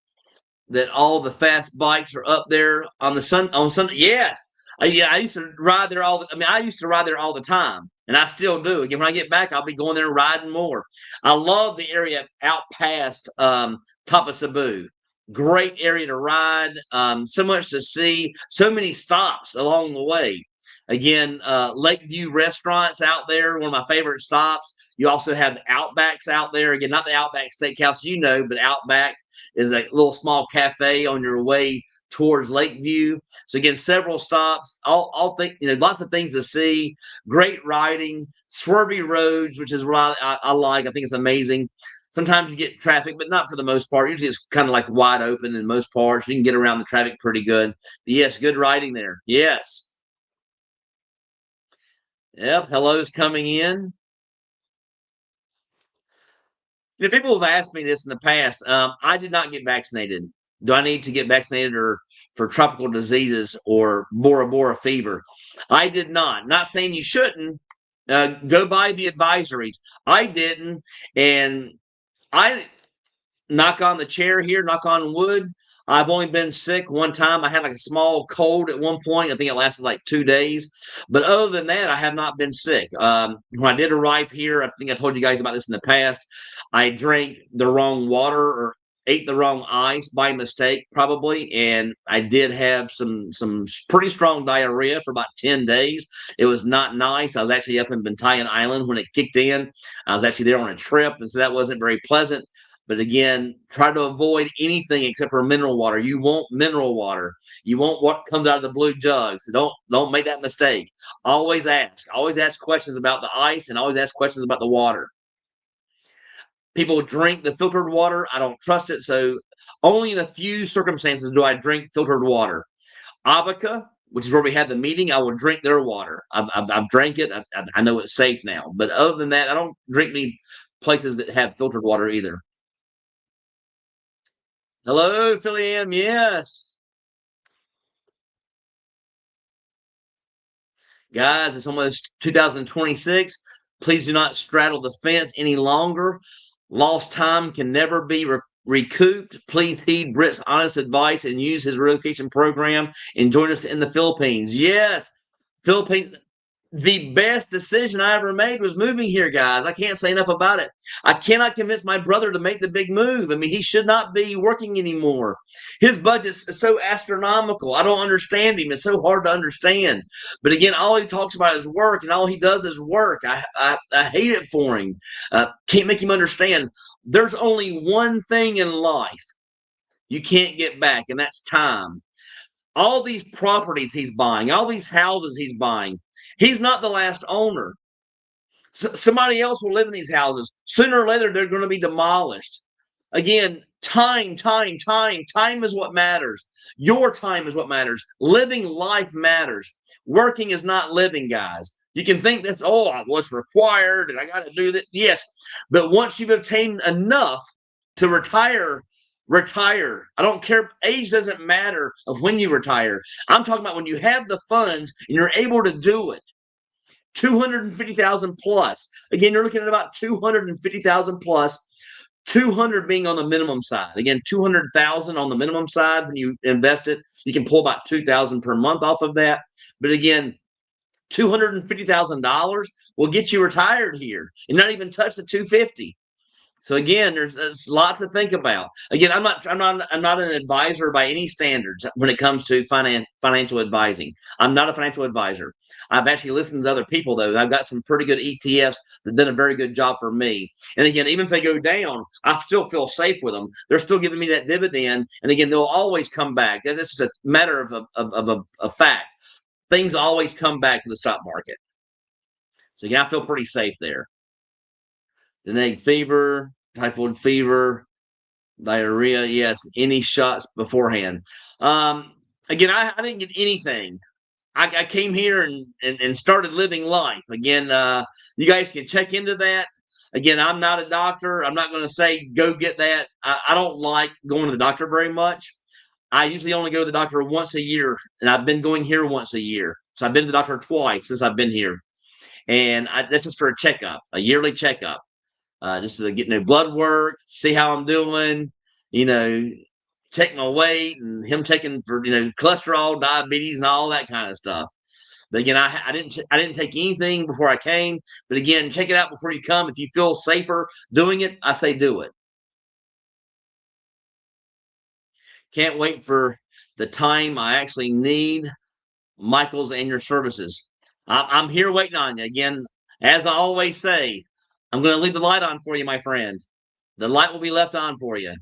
that all the fast bikes are up there on Sunday. Yes. I used to ride there I used to ride there all the time, and I still do. Again, when I get back, I'll be going there and riding more. I love the area out past top of Cebu. Great area to ride. So much to see. So many stops along the way. Again, Lakeview restaurants out there, one of my favorite stops. You also have Outbacks out there. Again, not the Outback Steakhouse, but Outback is a little small cafe on your way towards Lakeview. So again, several stops, lots of things to see. Great riding, swervy roads, which is what I like. I think it's amazing. Sometimes you get traffic, but not for the most part. Usually it's kind of like wide open in most parts. You can get around the traffic pretty good. But yes, good riding there. Yes. Yep, hello's coming in. People have asked me this in the past. I did not get vaccinated. Do I need to get vaccinated or for tropical diseases or Bora Bora fever? I did not. Not saying you shouldn't. Go by the advisories. I didn't, and knock on the chair here, knock on wood. I've only been sick one time. I had like a small cold at one point. I think it lasted like 2 days. But other than that, I have not been sick. When I did arrive here, I think I told you guys about this in the past. I drank the wrong water or ate the wrong ice by mistake, probably, and I did have some pretty strong diarrhea for about 10 days. It was not nice. I was actually up in Bantayan Island when it kicked in. I was actually there on a trip, and so that wasn't very pleasant. But again, try to avoid anything except for mineral water. You want mineral water. You want what comes out of the blue jug. So don't make that mistake. Always ask. Always ask questions about the ice and always ask questions about the water. People drink the filtered water. I don't trust it. So only in a few circumstances do I drink filtered water. Abaca, which is where we had the meeting, I will drink their water. I've drank it. I know it's safe now. But other than that, I don't drink any places that have filtered water either. Hello, Philly M. Yes. Guys, it's almost 2026. Please do not straddle the fence any longer. Lost time can never be recouped. Please heed Britt's honest advice and use his relocation program and join us in the Philippines. Yes, Philippines. The best decision I ever made was moving here, guys. I can't say enough about it. I cannot convince my brother to make the big move. I mean, he should not be working anymore. His budget's so astronomical. I don't understand him. It's so hard to understand. But again, all he talks about is work, and all he does is work. I hate it for him. Can't make him understand. There's only one thing in life you can't get back, and that's time. All these properties he's buying, all these houses he's buying, he's not the last owner. Somebody else will live in these houses. Sooner or later, they're going to be demolished. Again, time is what matters. Your time is what matters. Living life matters. Working is not living, guys. You can think that, oh, what's required and I got to do that. Yes, but once you've obtained enough to retire, retire. I don't care. Age doesn't matter of when you retire. I'm talking about when you have the funds and you're able to do it. 250,000 plus. Again, you're looking at about 250,000 plus. 200 being on the minimum side. Again, 200,000 on the minimum side. When you invest it, you can pull about 2,000 per month off of that. But again, $250,000 will get you retired here and not even touch the 250. So again, there's lots to think about. Again, I'm not an advisor by any standards when it comes to financial advising. I'm not a financial advisor. I've actually listened to other people though. I've got some pretty good ETFs that done a very good job for me. And again, even if they go down, I still feel safe with them. They're still giving me that dividend, and again, they'll always come back. This is a matter of a fact. Things always come back to the stock market. So again, I feel pretty safe there. Dengue fever, typhoid fever, diarrhea. Yes, any shots beforehand. Again, I didn't get anything. I came here and started living life. Again, you guys can check into that. Again, I'm not a doctor. I'm not going to say go get that. I don't like going to the doctor very much. I usually only go to the doctor once a year, and I've been going here once a year. So I've been to the doctor twice since I've been here. And that's just for a checkup, a yearly checkup. Just to get blood work, see how I'm doing, check my weight and him checking for, cholesterol, diabetes and all that kind of stuff. But again, I didn't take anything before I came. But again, check it out before you come. If you feel safer doing it, I say do it. Can't wait for the time I actually need Michael's and your services. I'm here waiting on you. Again, as I always say, I'm going to leave the light on for you, my friend. The light will be left on for you.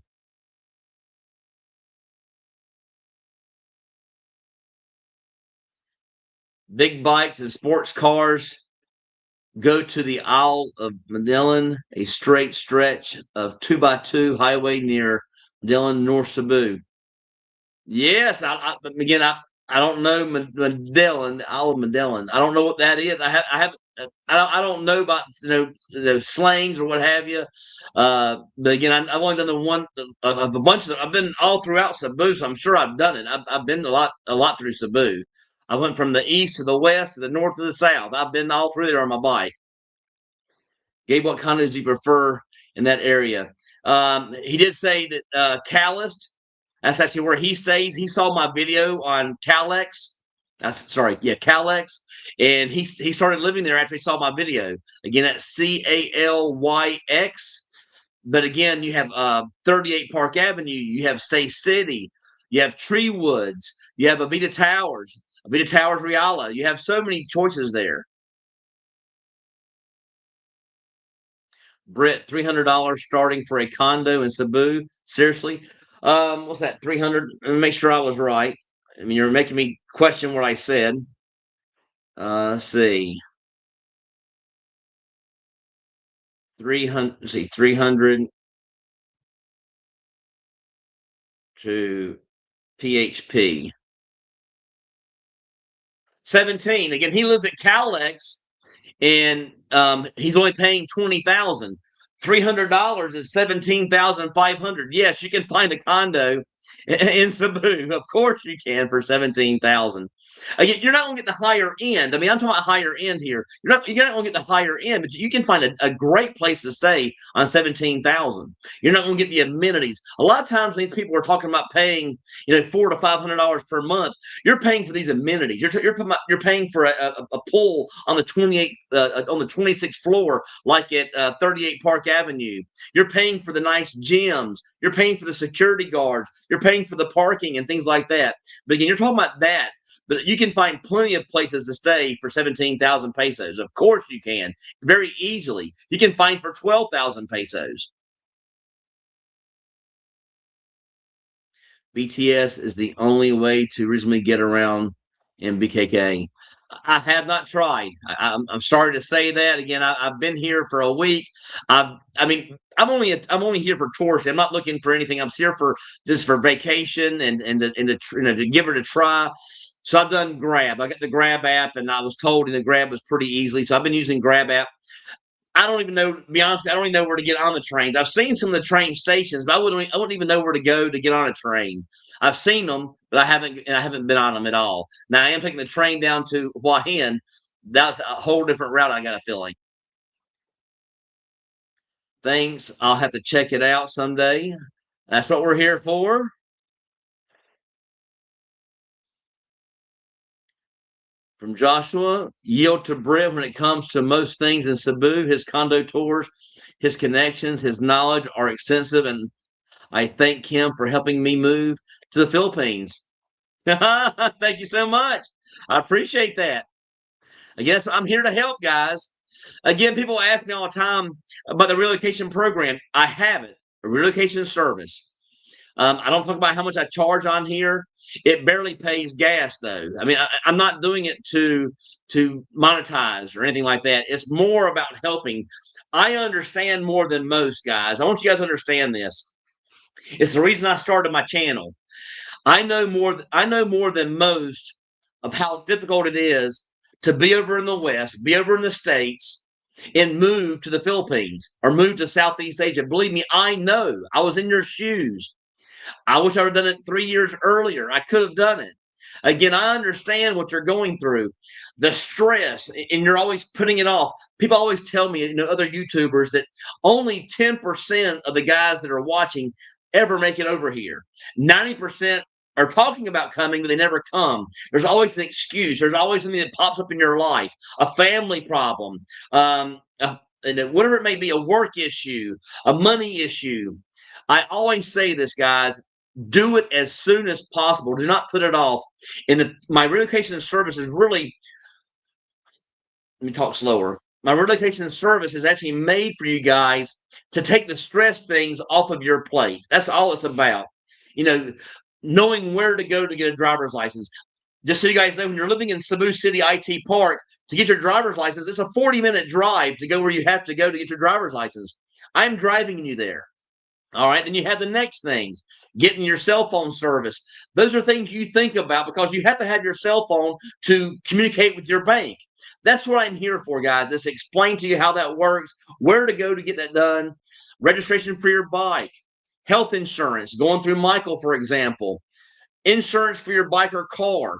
Big bikes and sports cars go to the Isle of Medellin, a straight stretch of 2x2 highway near Medellin, North Cebu. Yes, again, I don't know Medellin, the Isle of Medellin. I don't know what that is. I don't know about slangs or what have you. But again, I've only done the one of a bunch of. I've been all throughout Cebu, so I'm sure I've done it. I've been a lot through Cebu. I went from the east to the west to the north to the south. I've been all through there on my bike. Gabe, what condos do you prefer in that area. He did say that Calist, that's actually where he stays. He saw my video on Calex. Calex. And he started living there after he saw my video. Again, that's Calyx. But again, you have 38 Park Avenue, you have Stay City, you have Tree Woods, you have Avita Towers Reala. You have so many choices there. Britt, $300 starting for a condo in Cebu. Seriously, what's that? 300. Let me make sure I was right. I mean, you're making me question what I said. Let's see. 300. Let's see, 300 to PHP. 17. Again, he lives at Calex, and he's only paying 20,000. $300 is 17,500. Yes, you can find a condo in Cebu. Of course you can for 17,000. Again, you're not going to get the higher end. I mean, I'm talking about higher end here. You're not going to get the higher end, but you can find a great place to stay on 17,000. You're not going to get the amenities. A lot of times, these people are talking about paying, $400 to $500 per month. You're paying for these amenities. You're paying for a pool on the 26th floor, like at 38 Park Avenue. You're paying for the nice gyms. You're paying for the security guards. You're paying for the parking and things like that. But again, you're talking about that. But you can find plenty of places to stay for 17,000 pesos. Of course you can. Very easily. You can find for 12,000 pesos. BTS is the only way to reasonably get around in BKK. I have not tried. I'm sorry to say that. Again, I've been here for a week. I'm only here for tourists. I'm not looking for anything. I'm here for vacation and to give it a try. So I've done Grab. I got the Grab app, and I was told the Grab was pretty easily. So I've been using Grab app. I don't even know, to be honest, I don't even know where to get on the trains. I've seen some of the train stations, but I wouldn't even know where to go to get on a train. I've seen them, but I haven't been on them at all. Now I am taking the train down to Hua Hin. That's a whole different route, I got a feeling. Thanks. I'll have to check it out someday. That's what we're here for. From Joshua, yield to Britt when it comes to most things in Cebu. His condo tours, his connections, his knowledge are extensive, and I thank him for helping me move to the Philippines. Thank you so much. I appreciate that. I guess I'm here to help, guys. Again, people ask me all the time about the relocation program. I have it, a relocation service. I don't talk about how much I charge on here. It barely pays gas, though. I mean, I'm not doing it to monetize or anything like that. It's more about helping. I understand more than most, guys. I want you guys to understand this. It's the reason I started my channel. I know more than most of how difficult it is to be over in the West, be over in the States, and move to the Philippines or move to Southeast Asia. Believe me, I know. I was in your shoes. I wish I would have done it 3 years earlier. I could have done it. Again, I understand what you're going through, the stress, and you're always putting it off. People always tell me, other YouTubers, that only 10% of the guys that are watching ever make it over here. 90% are talking about coming, but they never come. There's always an excuse. There's always something that pops up in your life, a family problem, and whatever it may be, a work issue, a money issue. I always say this, guys, do it as soon as possible. Do not put it off. And my relocation service is really, let me talk slower. My relocation service is actually made for you guys to take the stress things off of your plate. That's all it's about. Knowing where to go to get a driver's license. Just so you guys know, when you're living in Cebu City IT Park, to get your driver's license, it's a 40-minute drive to go where you have to go to get your driver's license. I'm driving you there. All right, then you have the next things, getting your cell phone service. Those are things you think about because you have to have your cell phone to communicate with your bank. That's what I'm here for, guys. Just explain to you how that works, where to go to get that done, registration for your bike, health insurance, going through Michael, for example, insurance for your bike or car,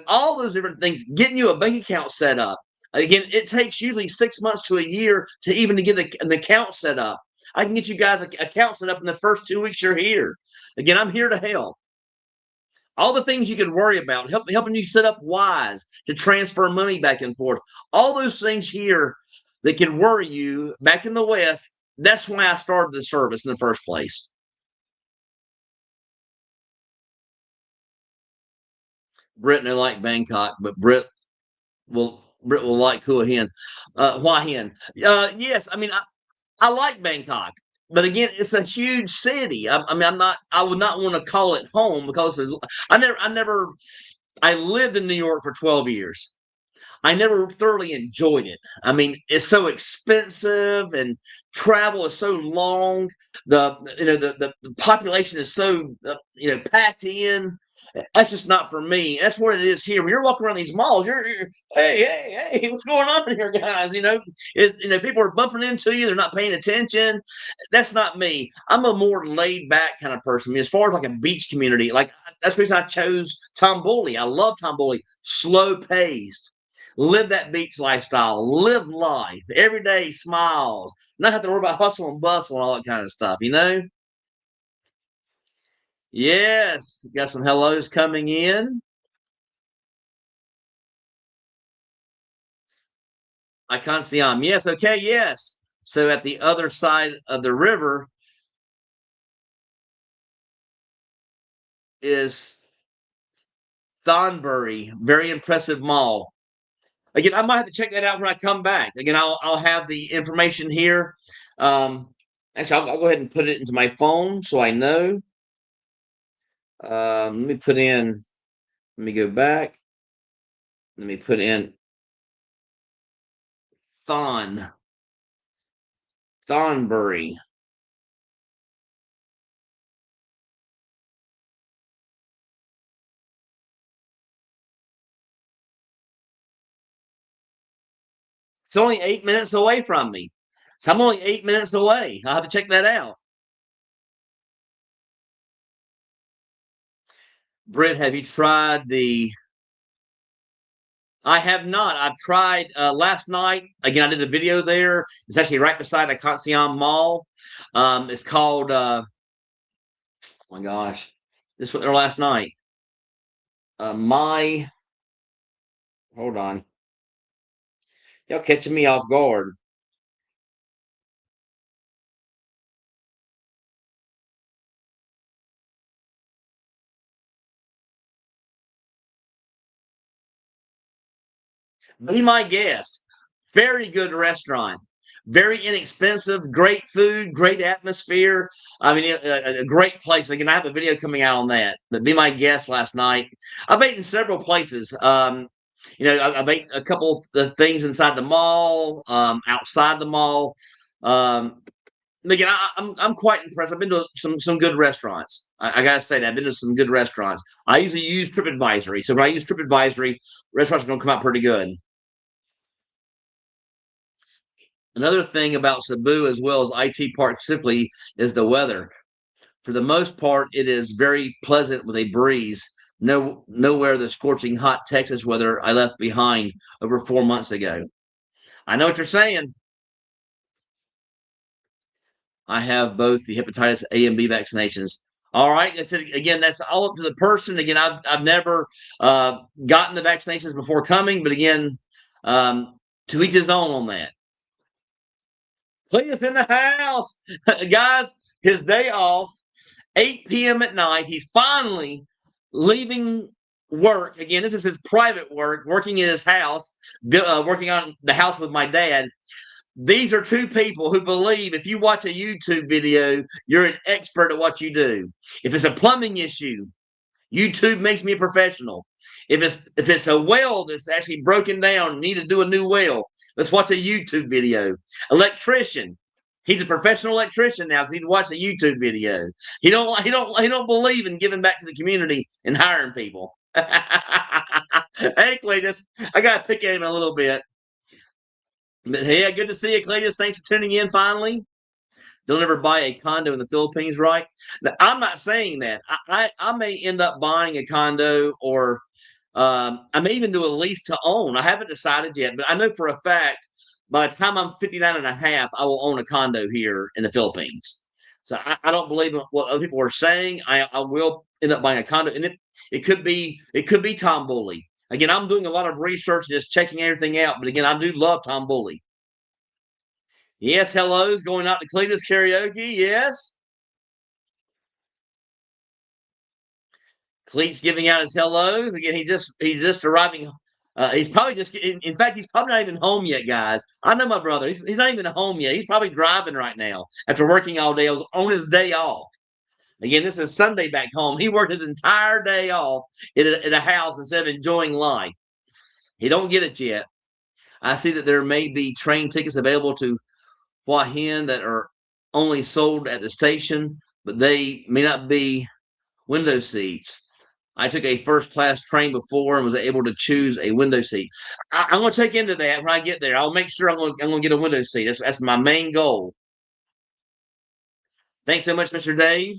all those different things, getting you a bank account set up. Again, it takes usually 6 months to a year to get an account set up. I can get you guys accounts set up in the first 2 weeks you're here. Again, I'm here to help. All the things you could worry about, helping you set up Wise to transfer money back and forth. All those things here that can worry you back in the West. That's why I started the service in the first place. Britt may like Bangkok, but Britt will like Hua Hin. Hua Hin. Yes, I mean I like Bangkok, but again, it's a huge city. I mean, I would not want to call it home because I lived in New York for 12 years. I never thoroughly enjoyed it. I mean, it's so expensive and travel is so long. The population is so packed in. That's just not for me. That's what it is here. When you're walking around these malls, you're hey, what's going on here, guys? People are bumping into you. They're not paying attention. That's not me. I'm a more laid back kind of person. I mean, as far as like a beach community, like that's the reason I chose Tomboli. I love Tomboli. Slow paced. Live that beach lifestyle. Live life. Every day smiles. Not have to worry about hustle and bustle and all that kind of stuff. Yes. Got some hellos coming in. I can't see them. Yes. Okay. Yes. So at the other side of the river is Thornbury. Very impressive mall. Again, I might have to check that out when I come back. Again, I'll have the information here. Actually, I'll go ahead and put it into my phone so I know. Let me put in. Let me go back. Let me put in Thornbury. It's only 8 minutes away from me. So I'm only 8 minutes away. I'll have to check that out. Britt, have you tried the I have not. I've tried last night. Again, I did a video there. It's actually right beside the Concierge Mall. It's called, oh my gosh, this went there last night. Hold on. Y'all catching me off guard. Be my guest. Very good restaurant. Very inexpensive, great food, great atmosphere. I mean, a great place. Again, I have a video coming out on that. But be my guest last night. I've eaten several places. I've ate a couple of things inside the mall, outside the mall. Again, I'm quite impressed. I've been to some good restaurants. I gotta say that I've been to some good restaurants. I usually use TripAdvisory, so when I use TripAdvisory, restaurants are gonna come out pretty good. Another thing about Cebu, as well as IT Park specifically, is the weather. For the most part, it is very pleasant with a breeze. Nowhere the scorching hot Texas weather I left behind over 4 months ago. I know what you're saying. I have both the hepatitis A and B vaccinations. All right. Again, that's all up to the person. Again, I've never gotten the vaccinations before coming, but again, to each his own on that. Cletus in the house, guys. His day off, 8 p.m. at night. He's finally leaving work. Again, this is his private work, working in his house, working on the house with my dad. These are two people who believe if you watch a YouTube video, you're an expert at what you do. If it's a plumbing issue, YouTube makes me a professional. If it's a well that's actually broken down and need to do a new well, let's watch a YouTube video. Electrician, he's a professional electrician now because he's watched a YouTube video. He don't believe in giving back to the community and hiring people. Hey, Cletus, I gotta pick at him a little bit. But hey, good to see you, Cletus. Thanks for tuning in finally. Don't ever buy a condo in the Philippines, right? Now, I'm not saying that. I may end up buying a condo or I may even do a lease to own. I haven't decided yet, but I know for a fact by the time I'm 59 and a half, I will own a condo here in the Philippines. So I don't believe in what other people are saying. I will end up buying a condo, and it could be Tom Bully. Again, I'm doing a lot of research, just checking everything out. But again, I do love Tom Bully. Yes, hellos going out to Cletus karaoke. Yes, Cleet's giving out his hellos. Again, he's just arriving. He's probably just in fact, he's probably not even home yet, guys. I know my brother. He's not even home yet. He's probably driving right now after working all day. I was on his day off. Again, this is Sunday back home. He worked his entire day off at a house instead of enjoying life. He don't get it yet. I see that there may be train tickets available to Hua Hin that are only sold at the station, but they may not be window seats. I took a first class train before and was able to choose a window seat. I'm going to take into that when I get there. I'll make sure I'm going to get a window seat. That's my main goal. Thanks so much, Mr. Dave.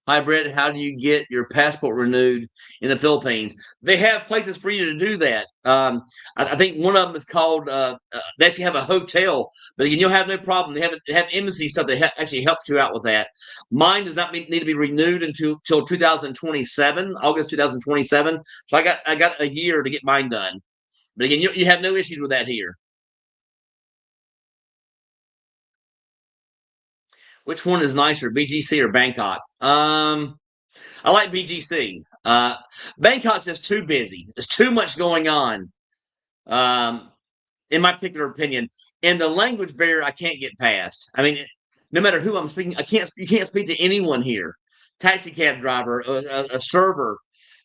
Hi, Brett. How do you get your passport renewed in the Philippines? They have places for you to do that. I think one of them is called. They actually have a hotel, but you'll have no problem. They have embassy stuff that actually helps you out with that. Mine does not need to be renewed until 2027, August 2027. So I got a year to get mine done. But again, you have no issues with that here. Which one is nicer, BGC or Bangkok? I like BGC. Bangkok's just too busy. There's too much going on, um, in my particular opinion. And the language barrier I can't get past. I mean, no matter who I'm speaking, I can't. You can't speak to anyone here. Taxi cab driver, a server,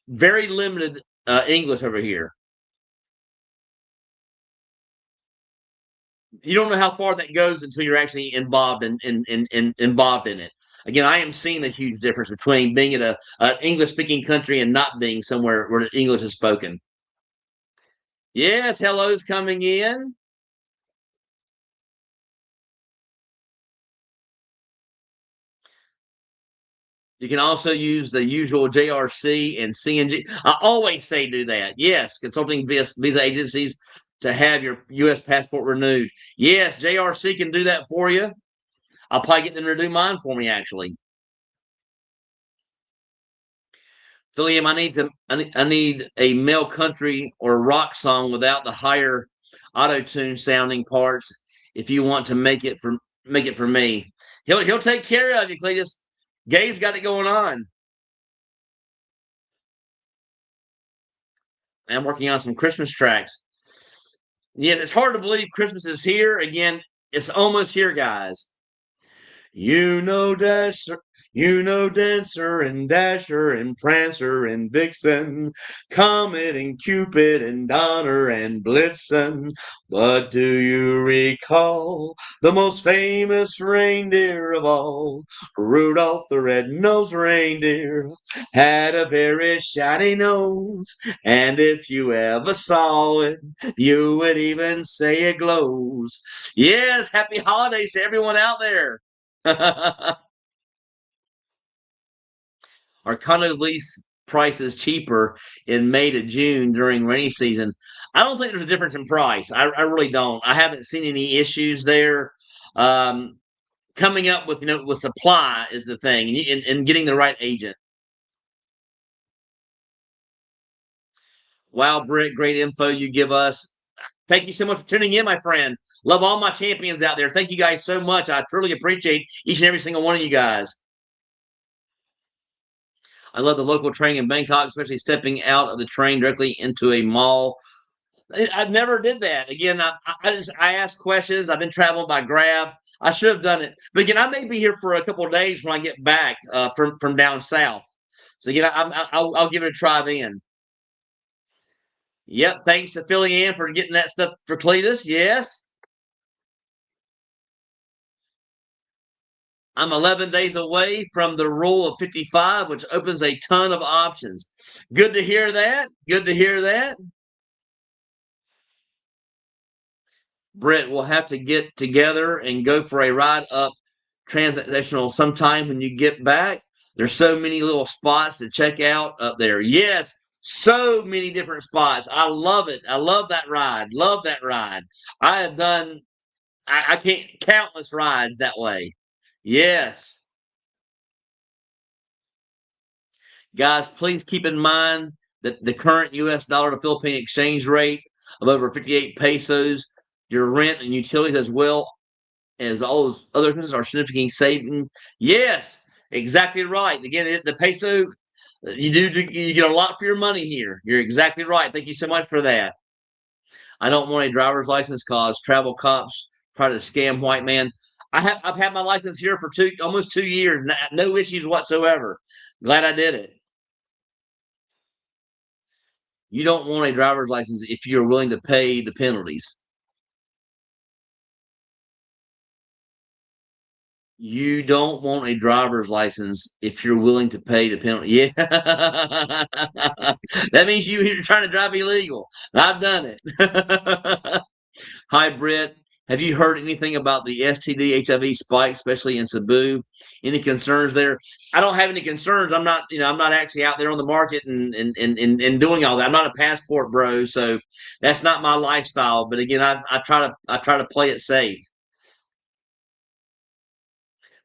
very limited English over here. You don't know how far that goes until you're actually involved in it. Again, I am seeing the huge difference between being in an English speaking country and not being somewhere where English is spoken. Yes, hello's coming in. You can also use the usual JRC and CNG. I always say do that. Yes, consulting visa agencies to have your U.S. passport renewed. Yes, JRC can do that for you. I'll probably get them to do mine for me, actually. Philliam, I need a male country or rock song without the higher auto tune sounding parts. If you want to make it for me, he'll take care of you, Cletus. Gabe's got it going on. I'm working on some Christmas tracks. Yeah, it's hard to believe Christmas is here again. It's almost here, guys. Dancer and Dasher and Prancer and Vixen, Comet and Cupid and Donner and Blitzen. But do you recall the most famous reindeer of all? Rudolph the red-nosed reindeer had a very shiny nose, and if you ever saw it, you would even say it glows. Yes, happy holidays to everyone out there. Are condo lease prices cheaper in May to June during rainy season? I don't think there's a difference in price. I really don't. I haven't seen any issues there. Um, Coming up with supply is the thing, and getting the right agent. Wow, Britt, great info you give us. Thank you so much for tuning in, my friend. Love all my champions out there. Thank you guys so much. I truly appreciate each and every single one of you guys. I love the local train in Bangkok, especially stepping out of the train directly into a mall. I never did that. Again, I ask questions. I've been traveling by Grab. I should have done it, but again, I may be here for a couple of days when I get back from down south. So again, I'll give it a try then. Yep. Thanks to Philly Ann for getting that stuff for Cletus. Yes. I'm 11 days away from the rule of 55, which opens a ton of options. Good to hear that. Good to hear that. Brett, we'll have to get together and go for a ride up Transnational sometime when you get back. There's so many little spots to check out up there. Yes, So many different spots. I love it. I love that ride. Love that ride. I have done, I can't, countless rides that way. Yes. Guys, please keep in mind that the current U.S. dollar to Philippine exchange rate of over 58 pesos, your rent and utilities as well as all those other things are significant saving. Yes, exactly right. Again, the peso, you get a lot for your money here. You're exactly right. Thank you so much for that. I don't want a driver's license cause travel cops try to scam white man. I've had my license here for almost 2 years, no issues whatsoever. Glad I did it. You don't want a driver's license if you're willing to pay the penalties. You don't want a driver's license if you're willing to pay the penalty. Yeah. That means you're trying to drive illegal. I've done it. Hi, Brett. Have you heard anything about the STD HIV spike, especially in Cebu? Any concerns there? I don't have any concerns. I'm not actually out there on the market and doing all that. I'm not a passport bro, so that's not my lifestyle. But again, I try to play it safe.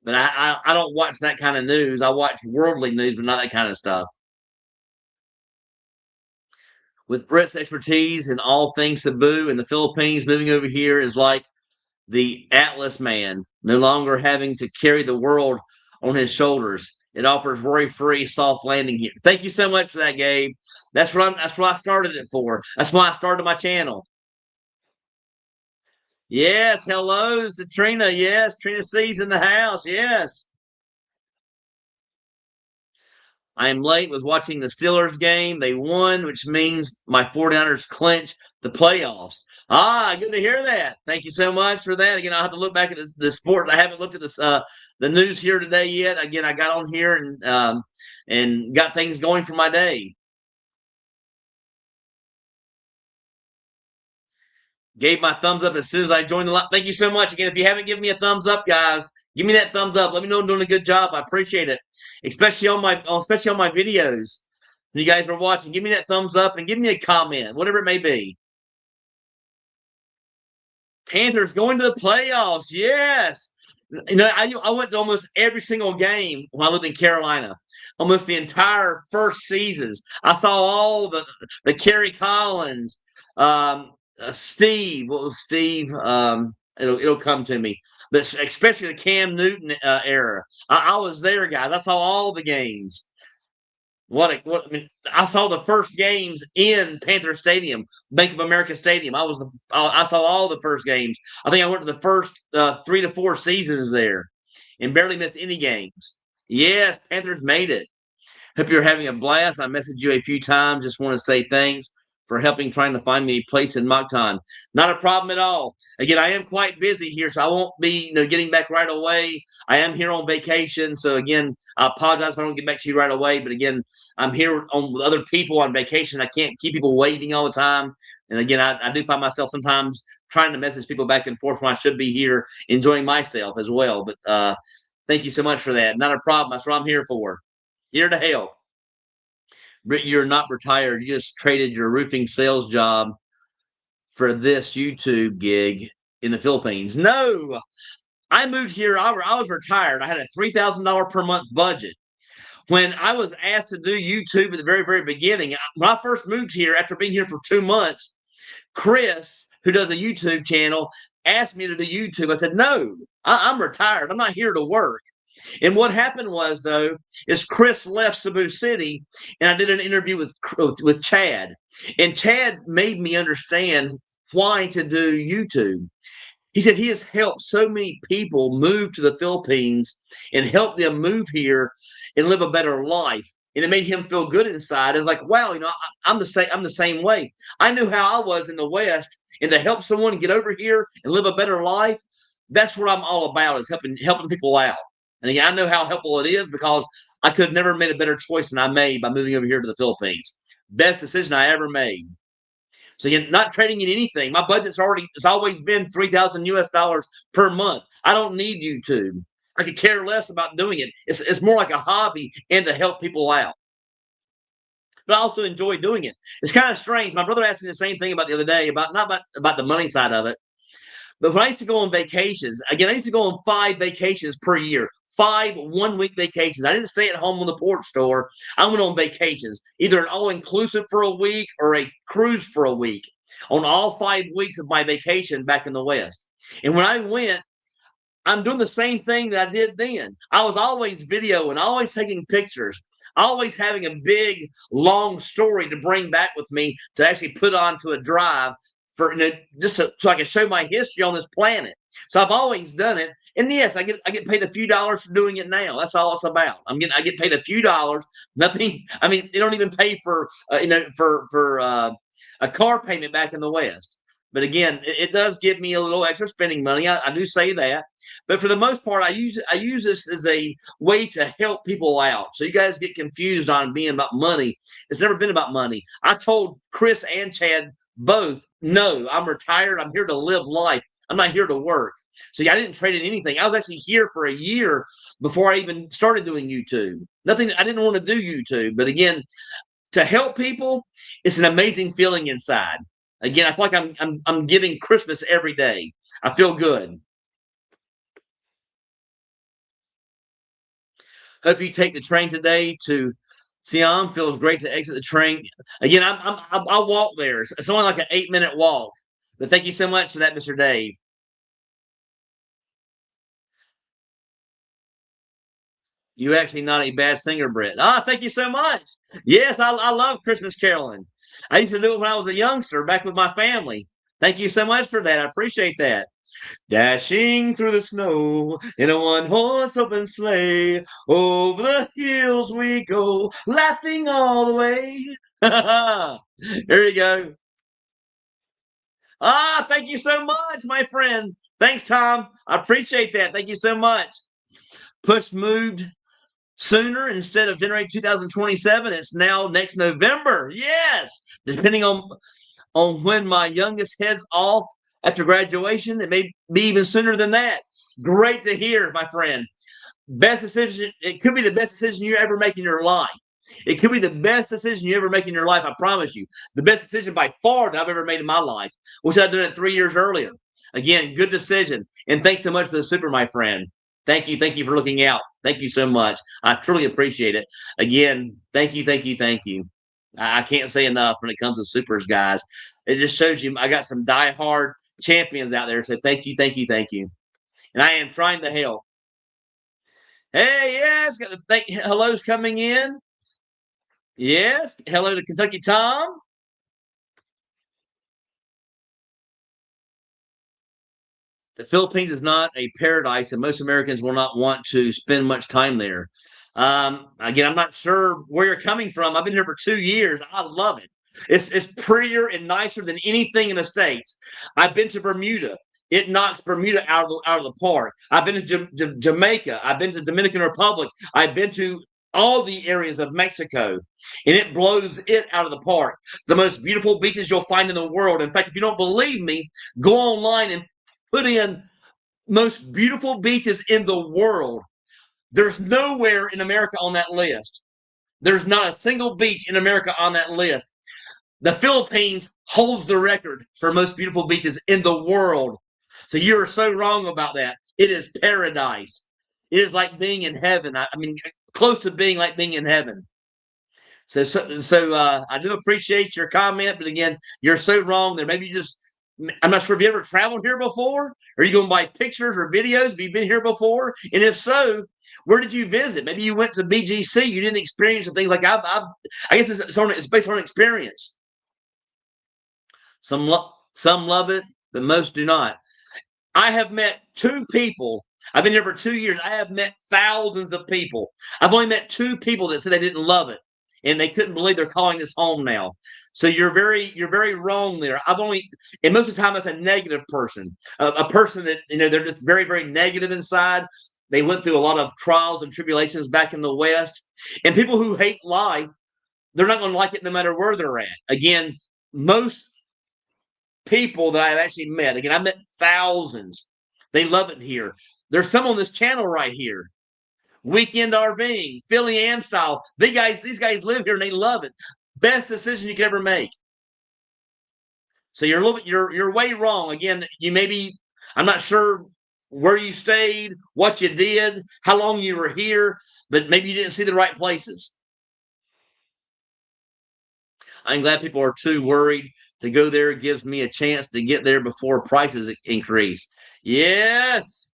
But I don't watch that kind of news. I watch worldly news, but not that kind of stuff. With Brett's expertise in all things Cebu and the Philippines, moving over here is like the Atlas man, no longer having to carry the world on his shoulders. It offers worry-free, soft landing here. Thank you so much for that, Gabe. That's what I started it for. That's why I started my channel. Yes, hello, to Trina. Yes, Trina C's in the house. Yes. I am late, was watching the Steelers game. They won, which means my 49ers clinch the playoffs. Ah, good to hear that. Thank you so much for that. Again, I'll have to look back at the sport. I haven't looked at the news here today yet. Again, I got on here and got things going for my day. Gave my thumbs up as soon as I joined the live. Thank you so much. Again, if you haven't given me a thumbs up, guys, give me that thumbs up. Let me know I'm doing a good job. I appreciate it, especially on my videos. When you guys are watching, give me that thumbs up and give me a comment, whatever it may be. Panthers going to the playoffs. Yes. I went to almost every single game when I lived in Carolina. Almost the entire first seasons. I saw all the Kerry Collins, Steve. What was Steve? It'll come to me. But especially the Cam Newton era. I was there, guys. I saw all the games. I mean, I saw the first games in Panther Stadium, Bank of America Stadium. I saw all the first games. I think I went to the first 3 to 4 seasons there, and barely missed any games. Yes, Panthers made it. Hope you're having a blast. I messaged you a few times. Just want to say thanks for helping trying to find me a place in Mactan. Not a problem at all. Again, I am quite busy here, so I won't be getting back right away. I am here on vacation, so again, I apologize if I don't get back to you right away. But again, I'm here with other people on vacation. I can't keep people waiting all the time. And again, I do find myself sometimes trying to message people back and forth when I should be here enjoying myself as well. But thank you so much for that. Not a problem. That's what I'm here for. Here to help. Britt, you're not retired. You just traded your roofing sales job for this YouTube gig in the Philippines. No, I moved here. I was retired. I had a $3,000 per month budget. When I was asked to do YouTube at the very, very beginning, when I first moved here after being here for 2 months, Chris, who does a YouTube channel, asked me to do YouTube. I said, no, I'm retired. I'm not here to work. And what happened was, though, is Chris left Cebu City, and I did an interview with Chad. And Chad made me understand why to do YouTube. He said he has helped so many people move to the Philippines and help them move here and live a better life. And it made him feel good inside. It was like, wow, I'm the same way. I knew how I was in the West, and to help someone get over here and live a better life, that's what I'm all about, is helping people out. And again, I know how helpful it is because I could have never made a better choice than I made by moving over here to the Philippines. Best decision I ever made. So again, not trading in anything. My budget's always been $3,000 per month. I don't need YouTube. I could care less about doing it. It's more like a hobby and to help people out. but I also enjoy doing it. It's kind of strange. My brother asked me the same thing about the other day about not about the money side of it, but when I used to go on vacations, again, I used to go on 5 vacations per year, 5 1-week vacations. I didn't stay at home on the porch store. I went on vacations, either an all inclusive for a week or a cruise for a week on all 5 weeks of my vacation back in the West. And when I went, I'm doing the same thing that I did then. I was always videoing, always taking pictures, always having a big, long story to bring back with me to actually put onto a drive for so I can show my history on this planet. So I've always done it, and yes, I get paid a few dollars for doing it now. That's all it's about. I get paid a few dollars. Nothing. I mean, they don't even pay for a car payment back in the West. But again, it does give me a little extra spending money. I do say that, but for the most part, I use this as a way to help people out. So you guys get confused on being about money. It's never been about money. I told Chris and Chad both, no, I'm retired. I'm here to live life. I'm not here to work. So yeah, I didn't trade in anything. I was actually here for a year before I even started doing YouTube. Nothing. I didn't want to do YouTube, but again, to help people, it's an amazing feeling inside. Again, I feel like I'm giving Christmas every day. I feel good. Hope you take the train today to Siam. Feels great to exit the train. Again, I'll walk there. It's only like an 8-minute walk. But thank you so much for that, Mr. Dave. You actually not a bad singer, Brett. Thank you so much. Yes, I love Christmas caroling. I used to do it when I was a youngster back with my family. Thank you so much for that. I appreciate that. Dashing through the snow in a one-horse open sleigh. Over the hills we go, laughing all the way. There you go. Thank you so much, my friend. Thanks, Tom. I appreciate that. Thank you so much. Push moved sooner instead of January 2027. It's now next November. Yes, depending on when my youngest heads off after graduation. It may be even sooner than that. Great to hear, my friend. Best decision. It could be the best decision you ever make in your life. It could be the best decision you ever make in your life. I promise you. The best decision by far that I've ever made in my life. Wish I'd done it 3 years earlier. Again, good decision. And thanks so much for the super, my friend. Thank you. Thank you for looking out. Thank you so much. I truly appreciate it. Again, thank you. Thank you. Thank you. I can't say enough when it comes to supers, guys. It just shows you I got some diehard champions out there. So thank you. Thank you. Thank you. And I am trying to help. Hey, yes. Hello's coming in. Yes. Hello to Kentucky Tom. The Philippines is not a paradise, and most Americans will not want to spend much time there. Again, I'm not sure where you're coming from. I've been here for 2 years. I love it. It's prettier and nicer than anything in the States. I've been to Bermuda. It knocks Bermuda out of the park. I've been to Jamaica. I've been to Dominican Republic. I've been to all the areas of Mexico, and it blows it out of the park. The most beautiful beaches you'll find in the world. In fact, if you don't believe me, go online and put in most beautiful beaches in the world. There's nowhere in America on that list. There's not a single beach in America on that list. The Philippines holds the record for most beautiful beaches in the world. So you're so wrong about that. It is paradise. It is like being in heaven. I mean, close to being like being in heaven. So I do appreciate your comment, but again, you're so wrong there. Maybe you just, I'm not sure if you ever traveled here before. Are you going by pictures or videos? Have you been here before? And if so, where did you visit? Maybe you went to BGC. You didn't experience the things like I guess it's based on experience. Some love it, but most do not. I have met 2 people. I've been here for 2 years. I have met thousands of people. I've only met 2 people that said they didn't love it, and they couldn't believe they're calling this home now. So you're very wrong there. And most of the time it's a negative person, a person that, they're just very, very negative inside. They went through a lot of trials and tribulations back in the West, and people who hate life, they're not going to like it no matter where they're at. Again, most people that I've actually met, again, I've met thousands. They love it here. There's some on this channel right here. Weekend RVing, Philly Am Style. These guys live here and they love it. best decision you could ever make. So you're a little bit, you're way wrong. Again, you maybe I'm not sure where you stayed, what you did, how long you were here, but maybe you didn't see the right places. I'm glad people are too worried to go there. It gives me a chance to get there before prices increase. Yes.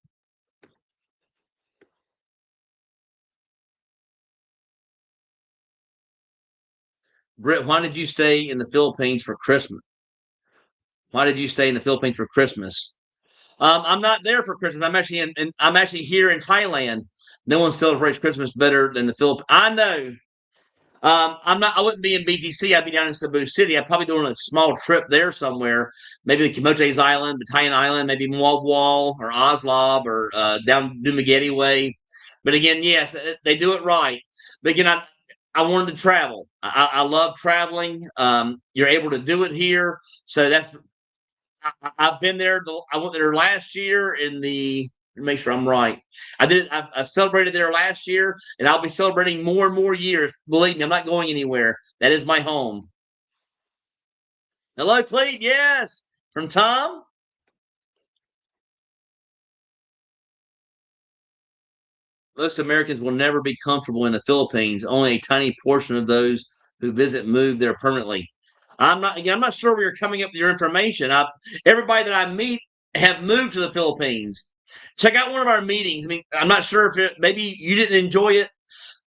Britt, why did you stay in the Philippines for Christmas? Why did you stay in the Philippines for Christmas? I'm not there for Christmas. I'm actually here in Thailand. No one celebrates Christmas better than the Philippines. I know. I'm not. I wouldn't be in BGC. I'd be down in Cebu City. I'd probably doing a small trip there somewhere. Maybe the Camotes Island, Batayan Island, maybe Mwagwal or Oslob or down Dumaguete way. But again, yes, they do it right. But again, I wanted to travel. I love traveling. You're able to do it here, so that's I've been there. I went there last year in the. Make sure I'm right. I celebrated there last year, and I'll be celebrating more and more years. Believe me, I'm not going anywhere. That is my home. Hello, Clete. Yes, from Tom. Most Americans will never be comfortable in the Philippines. Only a tiny portion of those who visit move there permanently. I'm not sure where you're coming up with your information. Everybody that I meet have moved to the Philippines. Check out one of our meetings. I mean, I'm not sure if maybe you didn't enjoy it.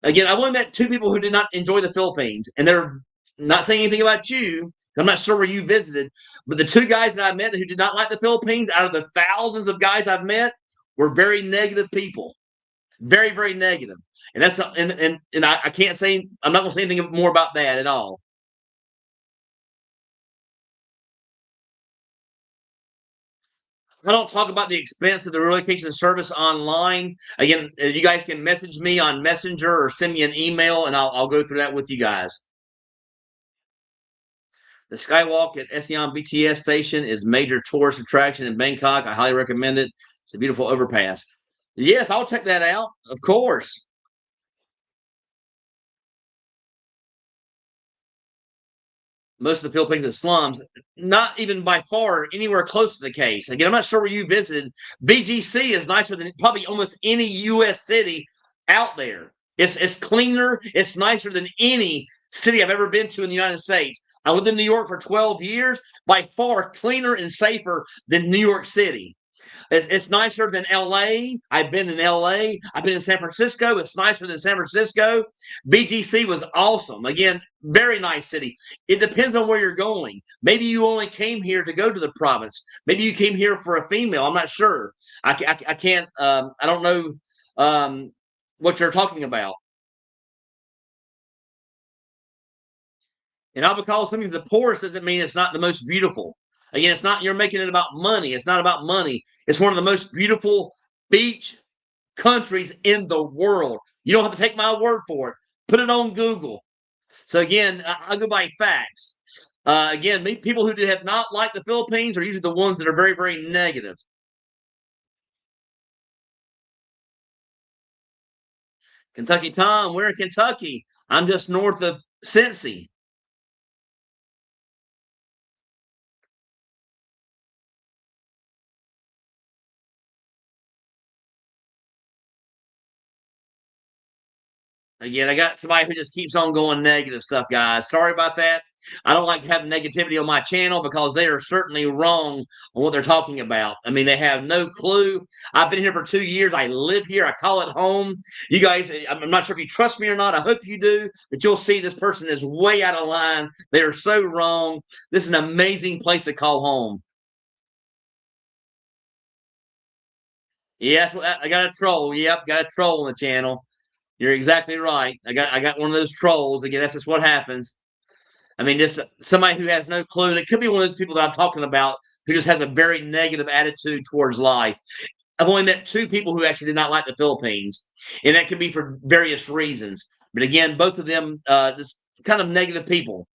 Again, I've only met two people who did not enjoy the Philippines, and they're not saying anything about you. I'm not sure where you visited, but the two guys that I met who did not like the Philippines, out of the thousands of guys I've met, were very negative people. Very, very negative. And that's and I can't say I'm not going to say anything more about that at all. I don't talk about the expense of the relocation service online. Again, you guys can message me on Messenger or send me an email, and I'll go through that with you guys. The Skywalk at Esion BTS station is major tourist attraction in Bangkok. I highly recommend it. It's a beautiful overpass. Yes, I'll check that out. Of course. Most of the Philippines are slums, not even by far anywhere close to the case. Again, I'm not sure where you visited. BGC is nicer than probably almost any U.S. city out there. It's cleaner. It's nicer than any city I've ever been to in the United States. I lived in New York for 12 years. By far cleaner and safer than New York City. It's nicer than LA. I've been in LA. I've been in San Francisco. It's nicer than San Francisco. BGC was awesome. Again, very nice city. It depends on where you're going. Maybe you only came here to go to the province. Maybe you came here for a female. I'm not sure. I can't. I don't know what you're talking about. And I'll call something the poorest doesn't mean it's not the most beautiful. Again, it's not you're making it about money. It's not about money. It's one of the most beautiful beach countries in the world. You don't have to take my word for it. Put it on Google. So again, I go by facts. Again, people who have not liked the Philippines are usually the ones that are very, very negative. Kentucky Tom, we're in Kentucky. I'm just north of Cincy. Again, I got somebody who just keeps on going negative stuff, guys. Sorry about that. I don't like having negativity on my channel because they are certainly wrong on what they're talking about. I mean, they have no clue. I've been here for 2 years. I live here. I call it home. You guys, I'm not sure if you trust me or not. I hope you do, but you'll see this person is way out of line. They are so wrong. This is an amazing place to call home. Yes, I got a troll. Yep, got a troll on the channel. You're exactly right. I got one of those trolls. Again, that's just what happens. I mean, just somebody who has no clue. And it could be one of those people that I'm talking about who just has a very negative attitude towards life. I've only met two people who actually did not like the Philippines, and that could be for various reasons. But again, both of them just kind of negative people.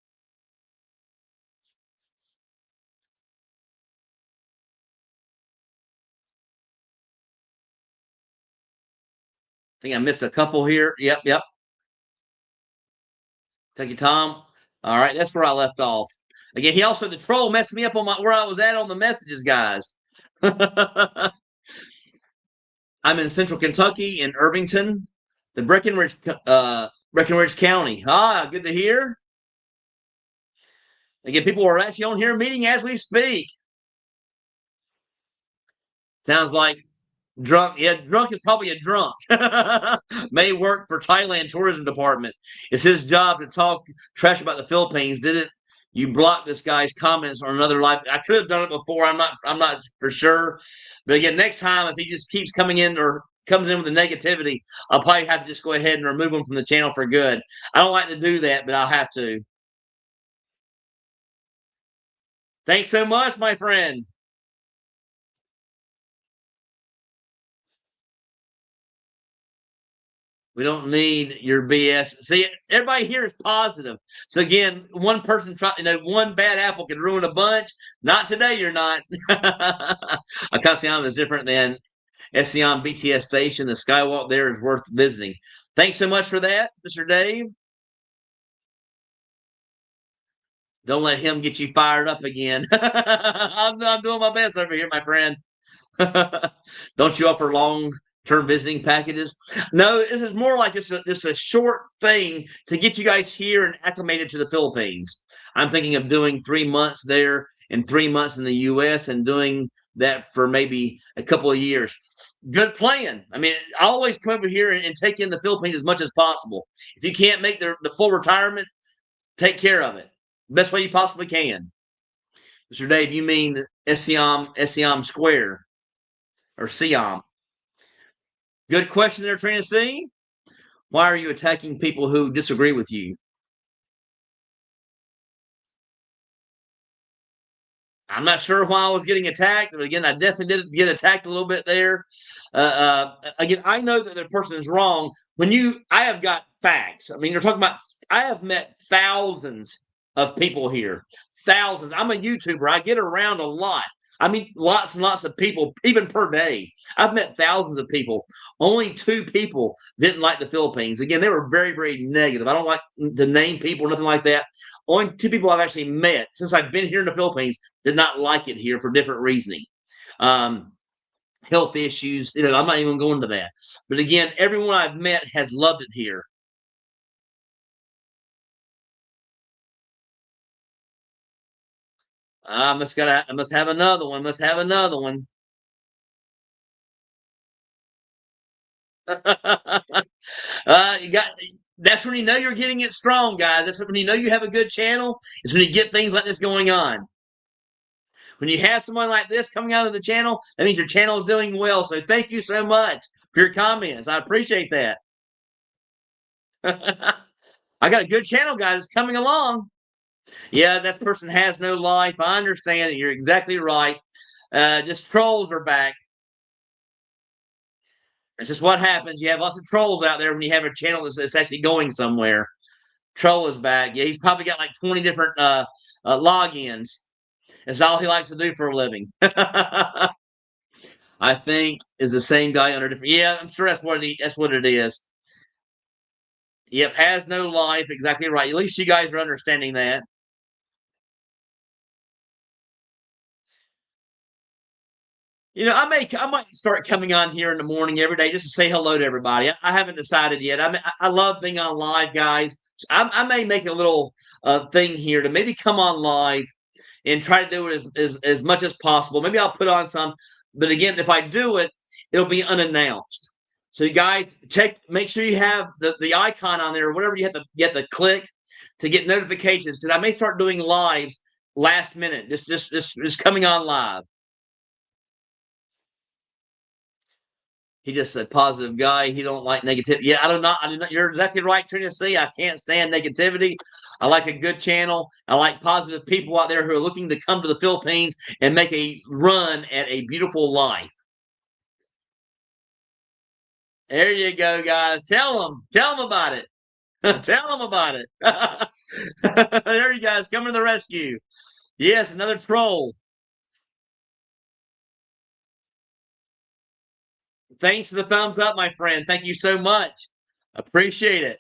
I think I missed a couple here. Yep, yep. Thank you, Tom. All right, that's where I left off. Again, he also the troll messed me up on my where I was at on the messages, guys. I'm in Central Kentucky in Irvington, the Breckenridge County. Ah, good to hear. Again, people are actually on here meeting as we speak. Sounds like drunk. Yeah, drunk is probably a drunk. May work for Thailand tourism department. It's his job to talk trash about the Philippines. Didn't you block this guy's comments on another live? I could have done it before. I'm not for sure. But again, next time if he just keeps coming in or comes in with the negativity, I'll probably have to just go ahead and remove him from the channel for good. I don't like to do that, but I'll have to. Thanks so much, my friend. We don't need your BS. See, everybody here is positive. So again, one person try, one bad apple can ruin a bunch. Not today, you're not. Acacion is different than Ession BTS station. The skywalk there is worth visiting. Thanks so much for that, Mr. Dave. Don't let him get you fired up again. I'm doing my best over here, my friend. Don't you offer long-term visiting packages? No, this is more like just a short thing to get you guys here and acclimated to the Philippines. I'm thinking of doing 3 months there and 3 months in the U.S. and doing that for maybe a couple of years. Good plan. I mean, I always come over here and take in the Philippines as much as possible. If you can't make the full retirement, take care of it best way you possibly can. Mr. Dave, you mean Siam Square or Siam? Good question there, Tennessee. Why are you attacking people who disagree with you? I'm not sure why I was getting attacked, but again, I definitely did get attacked a little bit there. Again, I know that the person is wrong. I have got facts. I mean, you're talking about. I have met thousands of people here. Thousands. I'm a YouTuber. I get around a lot. I mean, lots and lots of people, even per day. I've met thousands of people. Only two people didn't like the Philippines. Again, they were very, very negative. I don't like to name people, nothing like that. Only two people I've actually met since I've been here in the Philippines did not like it here for different reasoning. Um, Health issues, I'm not even going to that. But again, everyone I've met has loved it here. I must have another one. Must have another one. You got that's when you know you're getting it strong, guys. That's when you know you have a good channel. Is when you get things like this going on. When you have someone like this coming out of the channel, that means your channel is doing well. So thank you so much for your comments. I appreciate that. I got a good channel, guys. It's coming along. Yeah, that person has no life. I understand it. You're exactly right. Just trolls are back. It's just what happens. You have lots of trolls out there when you have a channel that's actually going somewhere. Troll is back. Yeah, he's probably got like 20 different logins. That's all he likes to do for a living. I think is the same guy under different. Yeah, I'm sure that's what it is. Yep, has no life. Exactly right. At least you guys are understanding that. I might start coming on here in the morning every day just to say hello to everybody. I haven't decided yet. I love being on live, guys. I may make a little thing here to maybe come on live and try to do it as much as possible. Maybe I'll put on some, but again, if I do it, it'll be unannounced. So you guys make sure you have the icon on there or whatever you have to click to get notifications because I may start doing lives last minute, just coming on live. He just a positive guy. He don't like negativity. Yeah, I don't know. I do not. You're exactly right, Tennessee. I can't stand negativity. I like a good channel. I like positive people out there who are looking to come to the Philippines and make a run at a beautiful life. There you go, guys. Tell them about it. Tell them about it. There you guys, coming to the rescue. Yes, another troll. Thanks for the thumbs up, my friend. Thank you so much. Appreciate it.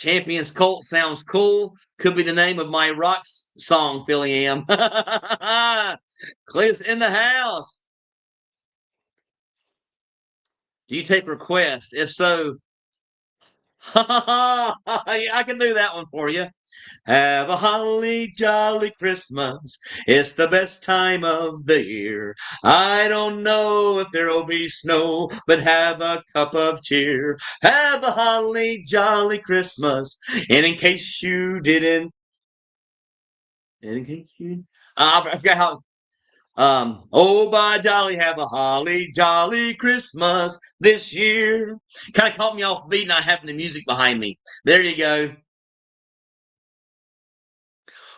Champions Colt sounds cool. Could be the name of my rock song, Philly Am. Cliff's in the house. Do you take requests? If so, yeah, I can do that one for you. Have a holly jolly Christmas. It's the best time of the year. I don't know if there'll be snow, but have a cup of cheer. Have a holly jolly Christmas. And in case you didn't, and in case you, I forgot how. Oh, by jolly, have a holly jolly Christmas this year. Kind of caught me off beat, not having the music behind me. There you go.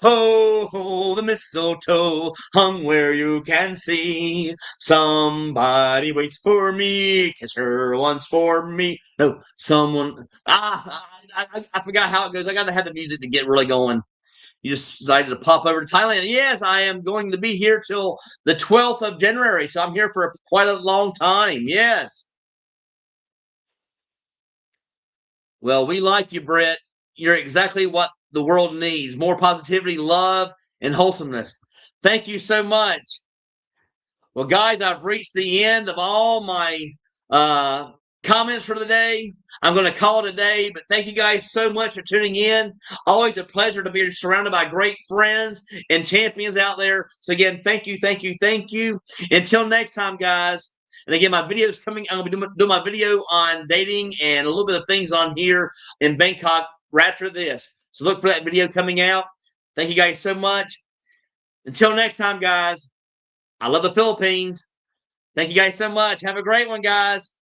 Ho, ho, the mistletoe hung where you can see. Somebody waits for me, kiss her once for me. No, someone. I forgot how it goes. I got to have the music to get really going. You just decided to pop over to Thailand. Yes, I am going to be here till the 12th of January, so I'm here for quite a long time. Yes. Well, we like you, Brett. You're exactly what the world needs: more positivity, love, and wholesomeness. Thank you so much. Well, guys, I've reached the end of all my uh, comments for the day. I'm going to call it a day, but thank you guys so much for tuning in. Always a pleasure to be surrounded by great friends and champions out there. So, again, thank you, thank you, thank you. Until next time, guys. And again, my video is coming. I'm going to be doing my video on dating and a little bit of things on here in Bangkok right after this. So, look for that video coming out. Thank you guys so much. Until next time, guys. I love the Philippines. Thank you guys so much. Have a great one, guys.